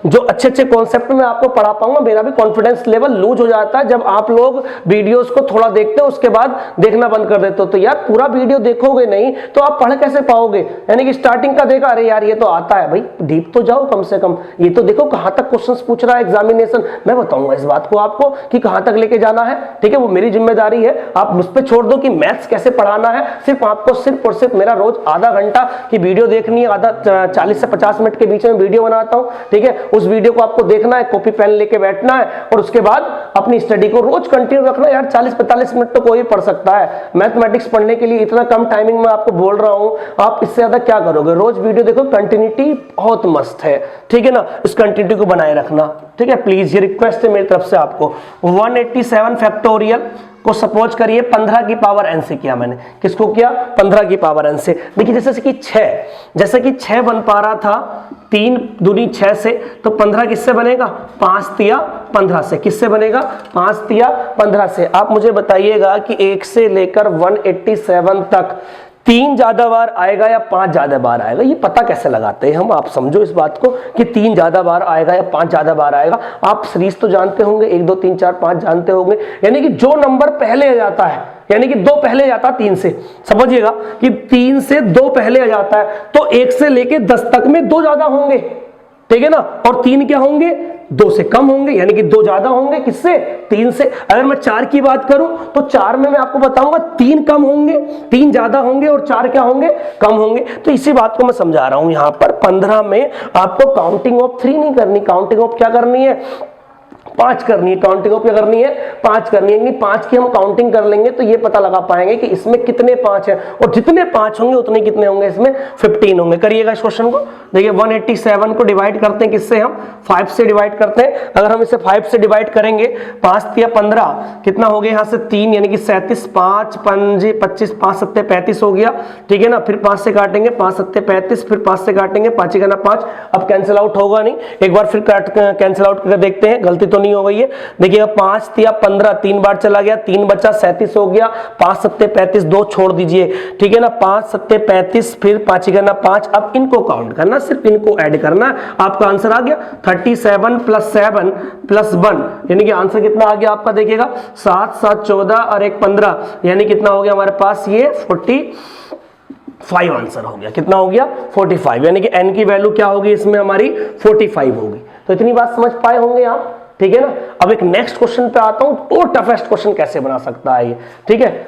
जो अच्छे अच्छे कॉन्सेप्ट में आपको पढ़ा पाऊंगा। मेरा भी कॉन्फिडेंस लेवल लूज हो जाता है जब आप लोग वीडियोस को थोड़ा देखते हो उसके बाद देखना बंद कर देते हो। तो यार पूरा वीडियो देखोगे नहीं तो आप पढ़ कैसे पाओगे। यानी कि स्टार्टिंग का देखा, अरे यार ये तो आता है, भाई डीप तो जाओ कम से कम, ये तो देखो कहां तक क्वेश्चंस पूछ रहा है एग्जामिनेशन। मैं बताऊंगा इस बात को आपको कि कहां तक लेके जाना है, ठीक है, वो मेरी जिम्मेदारी है। आप मुझ पे छोड़ दो कि मैथ्स कैसे पढ़ाना है। सिर्फ आपको सिर्फ और सिर्फ मेरा रोज आधा घंटा की वीडियो देखनी है, आधा 40 से 50 मिनट के बीच में वीडियो बनाता हूं, ठीक है। उस वीडियो को आपको देखना है, कॉपी पेन लेके बैठना है और उसके बाद अपनी स्टडी को रोज कंटिन्यू रखना है। यार 40-45 मिनट तो कोई पढ़ सकता है। मैथमेटिक्स पढ़ने के लिए इतना कम टाइमिंग में आपको बोल रहा हूं, आप इससे ज्यादा क्या करोगे। रोज वीडियो देखो, कंटिन्यूटी बहुत मस्त है, ठीक है ना। इस कंटिन्यूटी को बनाए रखना, ठीक है, प्लीज, ये रिक्वेस्ट है मेरी तरफ से आपको। 187 फैक्टोरियल को सपोज करिए 15 की पावर n से किया मैंने। किसको किया 15 की पावर n से। देखिए जैसे कि 6 बन पा रहा था 3 दूनी 6 से, तो 15 किससे बनेगा 5 तिया 15 से। किससे बनेगा 5 तिया 15 से। आप मुझे बताइएगा कि 1 से लेकर 187 तक 3 ज्यादा बार आएगा या 5 ज्यादा बार आएगा, ये पता कैसे लगाते हैं हम। आप समझो इस बात को कि 3 ज्यादा बार आएगा या 5 ज्यादा बार आएगा। आप सीरीज तो जानते होंगे, 1 2 3 4 5 जानते होंगे। यानी कि जो नंबर पहले आ जाता है, यानी कि 2 पहले आ जाता है 3 से, समझिएगा कि 3 से 2 पहले आ जाता है, तो 1 से लेके 10 तक में 2 ज्यादा होंगे, ठीक है ना। और 3 क्या होंगे 2 से कम होंगे, यानी कि 2 ज्यादा होंगे किससे 3 से। अगर मैं 4 की बात करूं तो 4 में मैं आपको बताऊंगा 3 कम होंगे, 3 ज्यादा होंगे और 4 क्या होंगे कम होंगे। तो इसी बात को मैं समझा रहा हूं। यहां पर 15 में आपको काउंटिंग ऑफ 3 नहीं करनी, काउंटिंग ऑफ क्या करनी है 5 करनी है। काउंटिंग ऑफ क्या करनी है 5 करनी है। 5 की हम काउंटिंग कर लेंगे तो ये पता लगा पाएंगे कि इसमें कितने 5 हैं, और जितने 5 होंगे उतने कितने होंगे इसमें 15 होंगे। करिएगा इस क्वेश्चन को। देखिए 187 को डिवाइड करते हैं किससे, हम 5 से डिवाइड करते हैं। अगर हम इसे 5 से डिवाइड करेंगे 5 तिया 15 कितना हो गया, यहाँ से 3 यानी कि 37, 5 पंजे 25, 5 सत्ते 35 हो गया, ठीक है ना। फिर 5 से काटेंगे 5 सत्ते 35, फिर 5 से काटेंगे 5 ही 5। अब कैंसिल आउट होगा नहीं, एक बार फिर कैंसिल आउट करके देखते हैं, गलती तो नहीं हो गई है। देखिएगा 5 तिया 15 3 बार चला गया, 3 बचा 37 हो गया, 5 सत्ते 35 2 छोड़ दीजिए, ठीक है ना। 5 सत्ते 35 फिर 5 ही 5। अब इनको काउंट करना, सिर्फ इनको ऐड करना, आपका आंसर आ गया 37 प्लस 7 प्लस 1, यानी कि आंसर कितना आ गया आपका। देखिएगा 7 7 14 और 1 15, यानी कितना हो गया हमारे पास ये 45 आंसर हो गया। कितना हो गया 45, यानी कि n की वैल्यू क्या होगी इसमें हमारी 45 होगी। तो इतनी बात समझ पाए होंगे आप, ठीक है ना। अब एक नेक्स्ट क्वेश्चन पे आता हूं, तो टफेस्ट क्वेश्चन कैसे बना सकता है ये, ठीक है।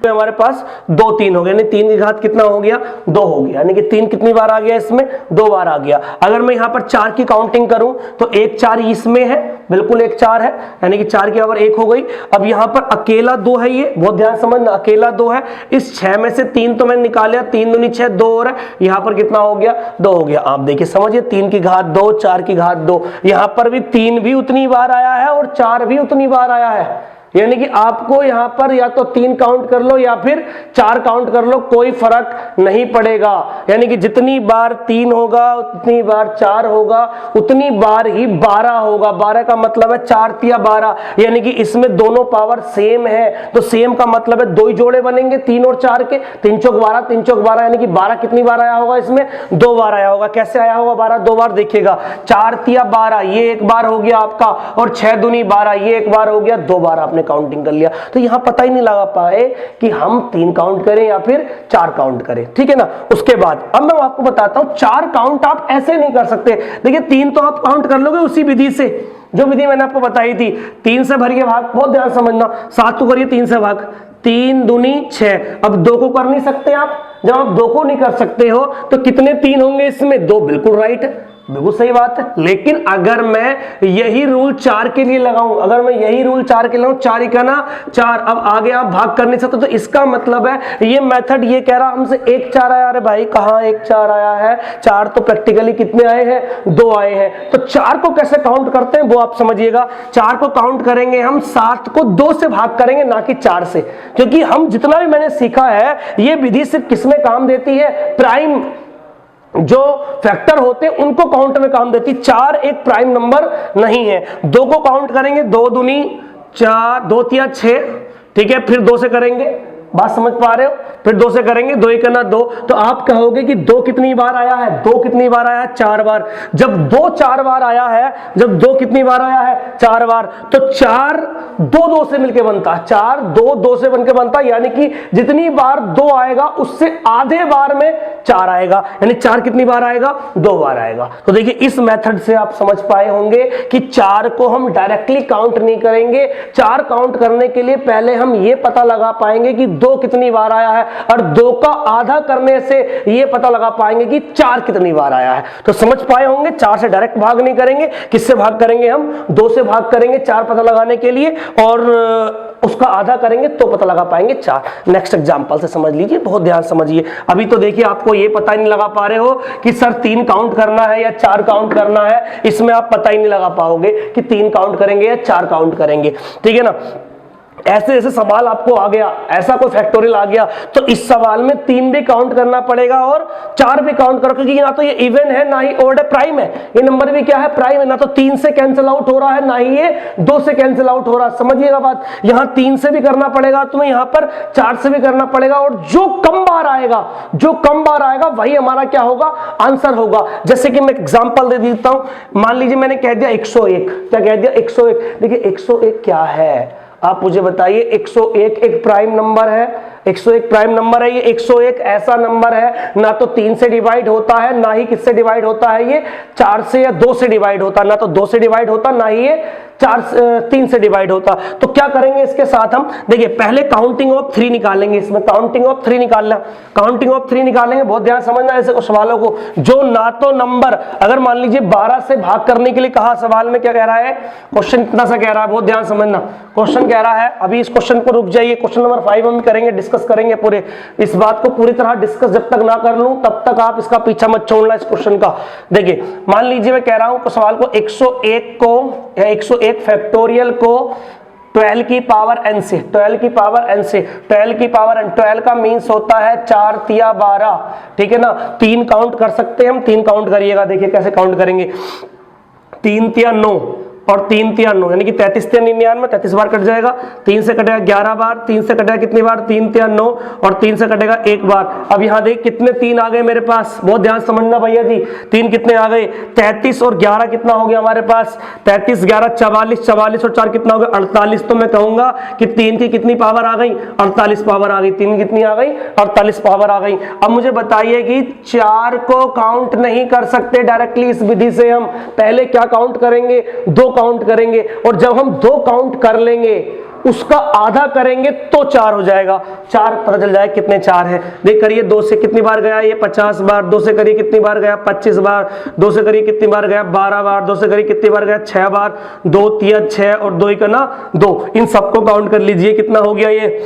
हमारे पास 2 3 हो गया, यानी 3 की घात कितना हो गया 2 हो गया, यानी कि 3 कितनी बार आ गया इसमें 2 बार आ गया। अगर मैं यहाँ पर 4 की काउंटिंग करूं तो 1 4 इसमें है, बिल्कुल 1 4 है, यानी कि 4 की पावर 1 हो गई। अब यहाँ पर अकेला 2 है, ये बहुत ध्यान समझना, अकेला 2 है। इस 6 में से 3 तो मैंने निकाला, 3 दूनी 6, 2 और है, यहाँ पर कितना हो गया 2 हो गया। आप देखिए समझिए, 3 की घात 2, 4 की घात 2, यहाँ पर भी 3 भी उतनी बार आया है और 4 भी उतनी बार आया है, यानी कि आपको यहां पर या तो 3 काउंट कर लो या फिर 4 काउंट कर लो, कोई फर्क नहीं पड़ेगा। यानी कि जितनी बार 3 होगा उतनी बार 4 होगा, उतनी बार ही 12 होगा। 12 का मतलब है 4 तिया 12, यानी कि इसमें दोनों पावर सेम है, तो सेम का मतलब है 2 ही जोड़े बनेंगे 3 और 4 के, 3 चौक 12, 3 चौक 12, यानी कि 12 कितनी बार आया होगा इसमें 2 बार आया होगा। कैसे आया होगा 12 2 बार, देखिएगा 4 तिया 12 ये 1 बार हो गया आपका, और 6 दूनी 12 ये 1 बार हो गया, 2 बार आपने काउंटिंग कर लिया। तो यहां पता ही नहीं लगा पाए कि हम 3 काउंट करें या फिर 4 काउंट करें, ठीक है ना। उसके बाद अब मैं आपको बताता हूं 4 काउंट आप ऐसे नहीं कर सकते। देखिए 3 तो आप काउंट कर लोगे उसी विधि से, जो विधि मैंने आपको बताई थी, 3 से भरिए भाग, बहुत ध्यान समझना, 7 को करिए 3 से भाग, 3 दूनी 6। अब 2 को कर नहीं सकते आप, जब आप 2 को नहीं कर सकते हो तो कितने 3 होंगे इसमें 2, बिल्कुल राइट है, बिल्कुल सही बात है। लेकिन अगर मैं यही रूल 4 के लिए लगाऊं, अगर मैं यही रूल 4 के लिए लगाऊं, 4 का ना 4, अब आगे आप भाग कर नहीं सकते, तो इसका मतलब है ये मेथड ये कह रहा हमसे 1 4 आया। अरे भाई कहां 1 4 आया है, 4 तो प्रैक्टिकली कितने आए हैं 2 आए हैं। तो 4 को कैसे काउंट करते हैं वो आप समझिएगा। 4 को काउंट करेंगे हम 7 को 2 से भाग करेंगे, ना कि 4 से, क्योंकि हम जितना भी मैंने सीखा है ये विधि सिर्फ किसमें काम देती है, प्राइम जो फैक्टर होते हैं उनको काउंट में काम देती। 4 एक प्राइम नंबर नहीं है। 2 को काउंट करेंगे, 2 दूनी 4, 2 तिया 6, ठीक है, फिर 2 से करेंगे, बात समझ पा रहे हो, फिर 2 से करेंगे, 2 1 2, तो आप कहोगे कि 2 कितनी बार आया है, 2 कितनी बार आया है 4 बार। जब 2 4 बार आया है, जब 2 कितनी बार आया है 4 बार, तो 4 2 2 से मिलके बनता, 4 2 2 से बनके बनता, यानी कि जितनी बार 2 आएगा उससे आधे बार में 4 आएगा, यानी 4 कितनी बार आएगा 2 बार आएगा। तो देखिए इस मेथड से आप समझ पाए होंगे कि 4 को हम डायरेक्टली काउंट नहीं करेंगे। 4 काउंट करने के लिए पहले हम ये पता लगा पाएंगे कि 2 कितनी बार आया है, और 2 का आधा करने से ये पता लगा पाएंगे कि 4 कितनी बार आया है। तो समझ पाए होंगे 4 से डायरेक्ट भाग नहीं करेंगे, किससे भाग करेंगे हम 2 से भाग करेंगे 4 पता लगाने के लिए, और उसका आधा करेंगे तो पता लगा पाएंगे 4। नेक्स्ट एग्जांपल से समझ लीजिए, बहुत ध्यान समझिए। अभी तो देखिए आपको ये पता ही नहीं लगा पा रहे हो कि सर 3 काउंट करना है या 4 काउंट करना है, इसमें आप पता ही नहीं लगा पाओगे कि 3 काउंट करेंगे या 4 काउंट करेंगे, ठीक है ना। ऐसे ऐसे सवाल आपको आ गया, ऐसा कोई फैक्टोरियल आ गया, तो इस सवाल में 3 भी काउंट करना पड़ेगा और 4 भी काउंट करो, क्योंकि ना तो ये इवन है ना ही ओड है, प्राइम है। ये नंबर भी क्या है, प्राइम है। ना तो 3 से कैंसिल आउट हो रहा है, ना ही ये 2 से कैंसिल आउट हो रहा है। समझिएगा बात, यहां 3 से भी करना पड़ेगा तुम्हें, यहां पर 4 से भी करना पड़ेगा, और जो कम बार आएगा, जो कम बार आएगा वही हमारा क्या होगा, आंसर होगा। जैसे कि मैं एग्जांपल दे देता हूं, मान लीजिए मैंने कह दिया 101, क्या कह दिया 101। देखिए 101 क्या है आप मुझे बताइए। 101 एक प्राइम नंबर है, 101 प्राइम नंबर है। ये 101 ऐसा नंबर है ना तो 3 से डिवाइड होता है, ना ही किससे डिवाइड होता है, ये 4 से या 2 से डिवाइड होता है। ना तो 2 से डिवाइड होता, ना ही ये 3 से डिवाइड होता। तो क्या करेंगे इसके साथ हम, देखिए पहले काउंटिंग ऑफ 3 निकालेंगे, इसमें काउंटिंग ऑफ 3 निकालना, काउंटिंग ऑफ 3 निकालेंगे। बहुत ध्यान समझना ऐसे सवालों को, जो ना तो नंबर, अगर मान लीजिए 12 से भाग करने के लिए कहा, सवाल में क्या कह रहा है, क्वेश्चन इतना सा कह रहा है, बहुत ध्यान समझना। क्वेश्चन कह रहा है, अभी इस क्वेश्चन को रुक जाइए, क्वेश्चन नंबर 5 हम करेंगे, डिस्कस करेंगे पूरे, इस बात को पूरी तरह डिस्कस जब तक ना कर लूं तब तक आप इसका पीछा मत छोड़ना इस क्वेश्चन का। देखिए मान लीजिए मैं कह रहा हूं सवाल को 101 को या 101 फैक्टोरियल को 12 की पावर n से, 12 की पावर n से, 12 की पावर n, 12 का मीन्स होता है 4 तिया 12, ठीक है ना। 3 काउंट कर सकते हैं हम, 3 काउंट करिएगा, देखिए कैसे काउंट करेंगे। 3 तिया 9 और 3 तिया 9, यानी कि 33 तिया 99, 33 बार कट जाएगा। 3 से कटेगा 11 बार, 3 से कटेगा कितनी बार, 3 तिया 9, और 3 से कटेगा 1 बार। अब यहाँ देख कितने 3 आ गए मेरे पास, बहुत ध्यान समझना भैया जी। 3 कितने आ गए, 33 और 11 कितना हो गया हमारे पास, 33 11 44, 44 और 4 कितना हो गया 48। तो मैं कहूंगा कि 3 की कितनी पावर आ गई, 48 पावर आ गई। 3 कितनी आ गई, 48 पावर आ गई। अब मुझे बताइए कि 4 को काउंट नहीं कर सकते डायरेक्टली इस विधि से, हम पहले क्या काउंट करेंगे, 2 काउंट करेंगे, और जब हम 2 काउंट कर लेंगे उसका आधा करेंगे तो 4 हो जाएगा। 4 पता चल जाए कितने 4 है। देख करिए 2 से कितनी बार गया ये 50 बार, 2 से करिए कितनी बार गया 25 बार, 2 से करिए कितनी बार गया 12 बार, 2 से करिए कितनी बार गया 6 बार, 2 3 6 और 2 का ना 2, इन सबको काउंट कर लीजिए कितना हो गया ये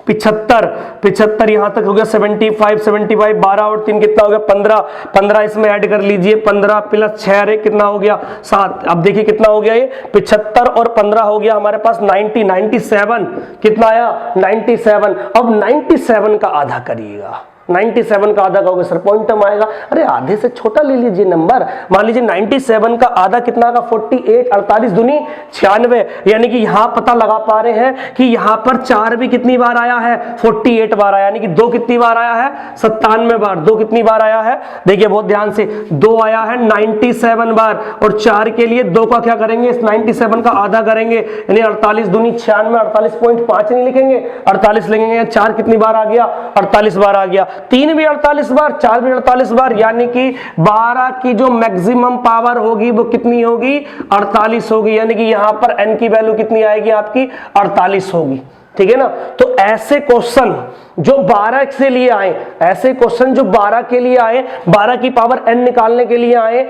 75 यहां तक हो गया 75 12 और 3 कितना हो गया 15 इसमें ऐड कर लीजिए 15 प्लस 6 अरे कितना हो गया 7। अब देखिए कितना हो गया ये 75 और 15 हो गया हमारे पास 97 कितना आया 97। अब 97 का आधा करिएगा, 97 का आधा कहोगे सर पॉइंट टर्म आएगा, अरे आधे से छोटा ले लीजिए नंबर। मान लीजिए 97 का आधा कितना का 48, 48 दूनी 96, यानी कि यहां पता लगा पा रहे हैं कि यहां पर 4 भी कितनी बार आया है 48 बार आया, यानी कि 2 कितनी बार आया है 97 बार, 2 कितनी बार आया है देखिए बहुत ध्यान से 2 आया है 97 बार, और 4 के लिए 2 का क्या करेंगे इस 97 का आधा करेंगे, यानी 48 दूनी 96, 48.5 नहीं लिखेंगे 48 लिखेंगे। 4 कितनी बार आ गया 48 बार आ गया, 3 भी 48 बार, 4 भी 48 बार, यानी कि 12 की जो मैक्सिमम पावर होगी वो कितनी होगी 48 होगी, यानी कि यहां पर n की वैल्यू कितनी आएगी आपकी 48 होगी। ठीक है ना। तो ऐसे क्वेश्चन जो 12 से लिए आए, ऐसे क्वेश्चन जो 12 के लिए आए, 12 की पावर n निकालने के लिए आए,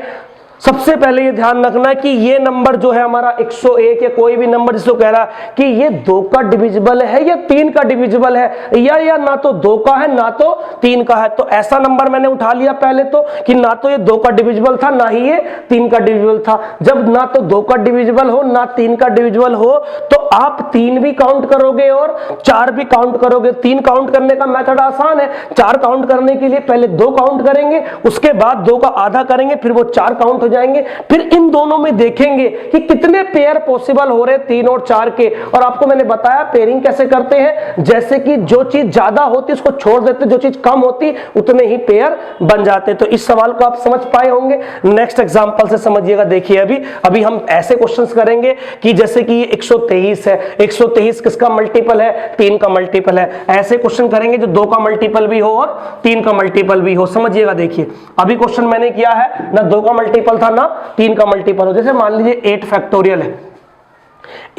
सबसे पहले ये ध्यान रखना कि ये नंबर जो है हमारा 101 या कोई भी नंबर जिसको कह रहा है कि ये 2 का डिविजिबल है या 3 का डिविजिबल है, या ना तो 2 का है ना तो 3 का है। तो ऐसा नंबर मैंने उठा लिया पहले तो कि ना तो ये 2 का डिविजिबल था ना ही ये 3 का डिविजिबल था। जब ना तो 2 का डिविजिबल हो ना 3 का डिविजिबल हो तो आप 3 भी काउंट करोगे और 4 भी काउंट करोगे। 3 काउंट करने का मेथड आसान है, 4 काउंट करने के लिए पहले 2 काउंट करेंगे, उसके बाद 2 का आधा करेंगे, फिर वो 4 काउंट जाएंगे, फिर इन दोनों में देखेंगे कि कितने पेयर पॉसिबल हो रहे 3 और 4 के। और आपको मैंने बताया पेयरिंग कैसे करते हैं, जैसे कि जो चीज ज्यादा होती उसको छोड़ देते, जो चीज कम होती उतने ही पेयर बन जाते। तो इस सवाल को आप समझ पाए होंगे। नेक्स्ट एग्जांपल से समझिएगा। देखिए अभी हम ऐसे क्वेश्चंस करेंगे कि जैसे कि 123 है, 123 किसका मल्टीपल है 3 का मल्टीपल है। ऐसे क्वेश्चन करेंगे जो 2 का मल्टीपल भी हो और 3 का मल्टीपल भी हो। समझिएगा। देखिए अभी क्वेश्चन मैंने किया है ना 2 का मल्टीपल था ना 3 का मल्टीपल हो। जैसे मान लीजिए 8 फैक्टोरियल है।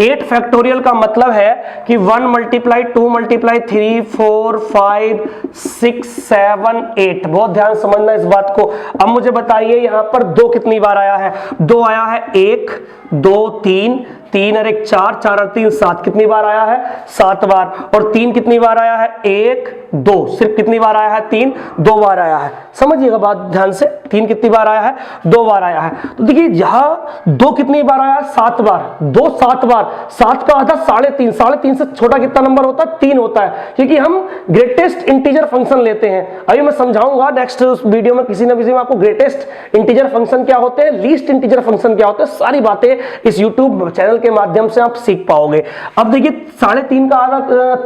8 फैक्टोरियल का मतलब है कि 1 मल्टीप्लाई 2 मल्टीप्लाई 3 4 5 6 7 8। बहुत ध्यान समझना इस बात को। अब मुझे बताइए यहां पर 2 कितनी बार आया है। 2 आया है 1 2 3 3 और 1 4 4 और 3 7। कितनी बार आया है 7 बार। और 3 कितनी बार आया है 1 2। सिर्फ कितनी बार आया है 3 2 बार आया है। समझिएगा बात ध्यान से। 3 कितनी बार आया है 2 बार आया है। तो देखिए यहां 2 कितनी बार आया 7 बार। 2 7 बार। 7 का आधा 3.5। 3.5 से छोटा कितना नंबर होता है 3 होता है, क्योंकि हम ग्रेटेस्ट इंटीजर फंक्शन लेते हैं। अभी मैं समझाऊंगा नेक्स्ट वीडियो में किसी न किसी में आपको ग्रेटेस्ट इंटीजर फंक्शन क्या होते हैं, लीस्ट इंटीजर फंक्शन क्या होते हैं, सारी बातें इस यूट्यूब चैनल के माध्यम से आप सीख पाओगे। अब देखिए 3.5 का आधा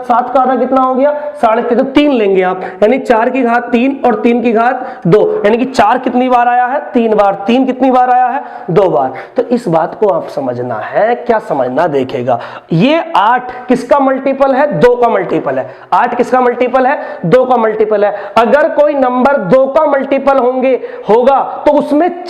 7 का आधा कितना हो गया 3.5। तो 3 लेंगे आप, यानी 4 की घात 3 और 3 की घात 2, यानी कि 4 कितनी बार आया है 3 बार। 3 कितनी बार आया है 2 बार। तो इस बात को आप समझना है। क्या समझना देखिएगा। ये 8 किसका मल्टीपल है 2 का मल्टीपल है। 8 किसका मल्टीपल है 2 का मल्टीपल है। अगर कोई नंबर 2 का मल्टीपल होगा तो उसमें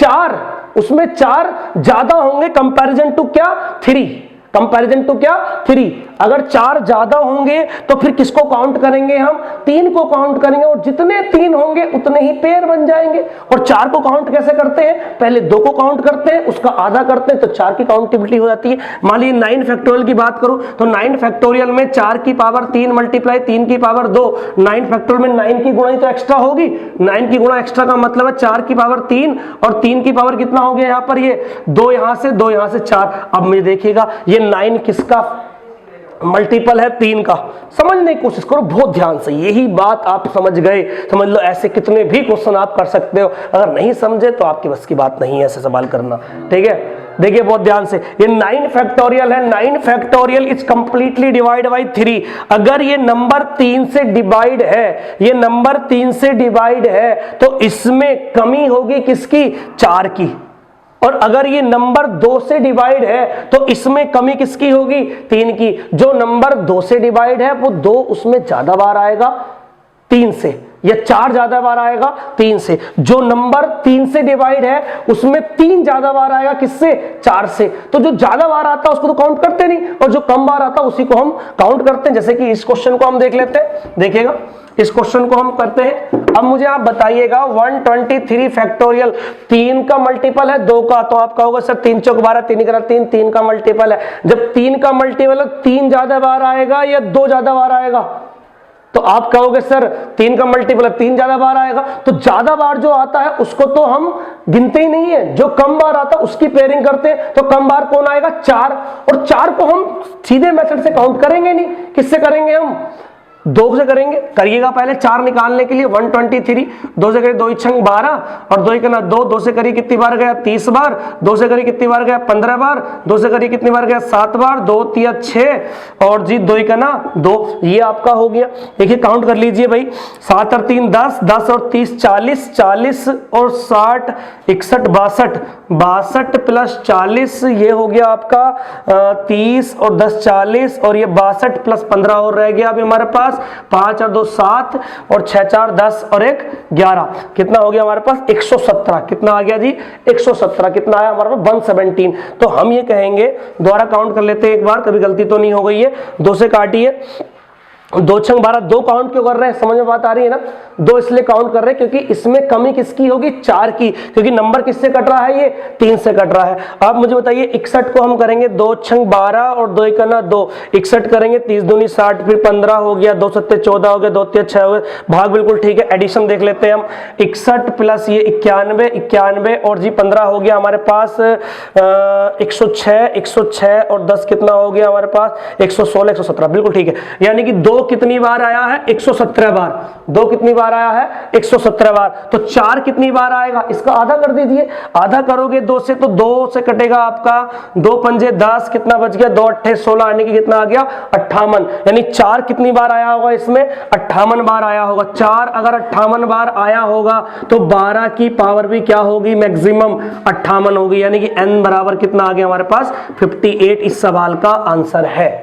4 ज्यादा होंगे कंपैरिजन टू क्या 3। कंपैरिजन टू क्या 3। अगर 4 ज्यादा होंगे तो फिर किसको काउंट करेंगे हम 3 को काउंट करेंगे, और जितने 3 होंगे उतने ही पेयर बन जाएंगे। और 4 को काउंट कैसे करते हैं, पहले 2 को काउंट करते हैं उसका आधा करते हैं तो 4 की काउंटेबिलिटी हो जाती है। मान लीजिए 9 फैक्टोरियल की बात करूं तो 9 फैक्टोरियल में 4 की पावर 3 मल्टीप्लाई 3 की पावर 2। 9 फैक्टोरियल में 9 की गुणा तो एक्स्ट्रा होगी। 9 की गुणा एक्स्ट्रा का मतलब है 4 की पावर 3 और 3 की पावर कितना हो गया यहां पर ये 2 यहां से 2 यहां से 4। अब मुझे देखिएगा ये 9 किसका मल्टीपल है 3 का। समझने की कोशिश करो बहुत ध्यान से। यही बात आप समझ गए समझ लो। ऐसे कितने भी क्वेश्चन आप कर सकते हो, अगर नहीं समझे तो आपकी बस की बात नहीं है ऐसे सवाल करना। ठीक है। देखिए बहुत ध्यान से। ये 9 फैक्टोरियल है। 9 factorial is completely divide by 3। अगर ये नंबर 3 से डिवाइड है, ये नंबर 3 से डिवाइड है तो इसमें कमी होगी किसकी 4 की। और अगर ये नंबर 2 से डिवाइड है तो इसमें कमी किसकी होगी 3 की। जो नंबर 2 से डिवाइड है वो 2 उसमें ज्यादा बार आएगा 3 से, या 4 ज्यादा बार आएगा 3 से। जो नंबर 3 से डिवाइड है उसमें 3 ज्यादा बार आएगा किससे, 4 से। तो जो ज्यादा बार आता है उसको तो काउंट करते नहीं, और जो कम बार आता है उसी को हम काउंट करते हैं। जैसे कि इस क्वेश्चन को हम देख लेते हैं, देखिएगा इस क्वेश्चन को हम करते हैं। अब मुझे आप बताइएगा 123 फैक्टोरियल 3 का मल्टीपल है 2 का, तो आप कहोगे सर 3 चौक 12, 3 का मल्टीपल है। जब 3 का मल्टीपल है 3 ज्यादा बार आएगा या 2 ज्यादा बार आएगा, तो आप कहोगे सर 3 का मल्टीपल 3 ज्यादा बार आएगा। तो ज्यादा बार जो आता है उसको तो हम गिनते ही नहीं है, जो कम बार आता है उसकी पेयरिंग करते हैं। तो कम बार कौन आएगा, 4, और 4 को हम सीधे मेथड से काउंट करेंगे नहीं, किससे करेंगे हम, 2 से करेंगे। करिएगा पहले 4 निकालने के लिए 123, 2 से करिए 2 छंग 12 और 2 करना 2 से करिए कितनी बार गया 30 बार, 2 से करिए कितनी बार गया 15 बार, 2 से करिए कितनी बार गया 7 बार, 2 3 6 और जी 2 करना 2, ये आपका हो गया। देखिए काउंट कर लीजिए भाई, 7 और 3 10, 10 और 30 40, 40 और 60 61 62, 62 प्लस 40 ये हो गया आपका 30 और 10 40, और ये 62 प्लस 15 और रह गया अभी हमारे पास 5 और 2 7 और 6 4 10 और 1 11, कितना हो गया हमारे पास 117। कितना आ गया जी 117, कितना आया हमारे पास 117। तो हम ये कहेंगे, दोबारा काउंट कर लेते हैं एक बार, कभी गलती तो नहीं हो गई है। 2 से काटिए, 2 छंग 12, 2 काउंट क्यों कर रहे हैं, समझ में बात आ रही है ना। 2 इसलिए काउंट कर रहे हैं क्योंकि इसमें कमी किसकी होगी, 4 की, क्योंकि नंबर किससे कट रहा है, ये 3 से कट रहा है। अब मुझे बताइए 61 को हम करेंगे 2 छंग 12 और 2 करना 2, 61 करेंगे 30 दूनी 60, फिर 15 हो गया, 2 सत्ते 14 हो गया, 2 3 6 हो गए, भाग बिल्कुल ठीक है। एडिशन देख लेते हैं हम, 61 प्लस ये 91 91 और जी 15 हो गया हमारे पास 106 और 10 कितना हो गया हमारे पास 116 117, बिल्कुल ठीक है। यानी कि 2 कितनी बार आया है 117 बार, 2 कितनी बार आया है 117 बार। तो 4 कितनी बार आएगा, इसका आधा कर दीजिए, आधा करोगे 2 से तो 2 से कटेगा आपका 2 पंजे 10, कितना बच गया 2 8 16, यानी कि कितना आ गया 58। यानी 4 कितनी बार आया होगा इसमें 58 बार आया होगा। 4 अगर 58 बार आया होगा तो 12 की पावर भी क्या होगी, मैक्सिमम 58 होगी। यानी कि n बराबर कितना आ गया हमारे पास 58 इस सवाल का आंसर है।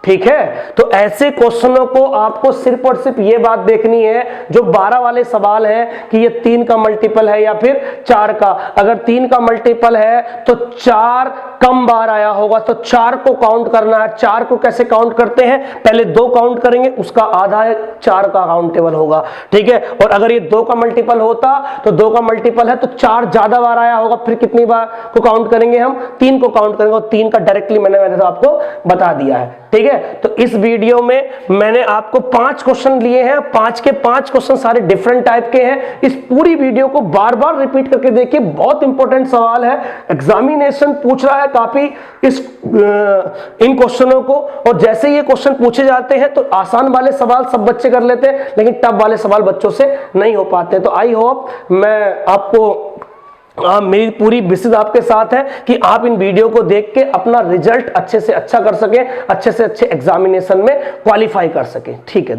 ठीक है, तो ऐसे क्वेश्चनों को आपको सिर्फ और सिर्फ ये बात देखनी है, जो 12 वाले सवाल हैं कि ये 3 का मल्टीपल है या फिर 4 का। अगर 3 का मल्टीपल है तो 4 कम बार आया होगा, तो 4 को काउंट करना है। 4 को कैसे काउंट करते हैं, पहले 2 काउंट करेंगे, उसका आधा 4 का काउंटेबल होगा। ठीक है, और अगर ये 2 का मल्टीपल होता तो 2 का मल्टीपल है तो 4 ज्यादा बार आया होगा, फिर कितनी बार को काउंट करेंगे हम, 3 को काउंट करेंगे, और 3 का डायरेक्टली मैंने आपको बता दिया है। ठीक है, तो इस वीडियो में मैंने आपको 5 क्वेश्चन लिए हैं, 5 के 5 क्वेश्चन सारे डिफरेंट टाइप के हैं। इस पूरी वीडियो को बार बार रिपीट करके देखिए, बहुत इंपॉर्टेंट सवाल है, एग्जामिनेशन पूछ रहा है काफी इन क्वेश्चनों को। और जैसे ये क्वेश्चन पूछे जाते हैं तो आसान वाले सवाल सब बच्चे कर लेते हैं, लेकिन टफ वाले सवाल बच्चों से नहीं हो पाते। तो आई होप मैं आपको मेरी पूरी विशेष आपके साथ है कि आप इन वीडियो को देख के अपना रिजल्ट अच्छे से अच्छा कर सकें, अच्छे से अच्छे एग्जामिनेशन में क्वालिफाई कर सकें। ठीक है।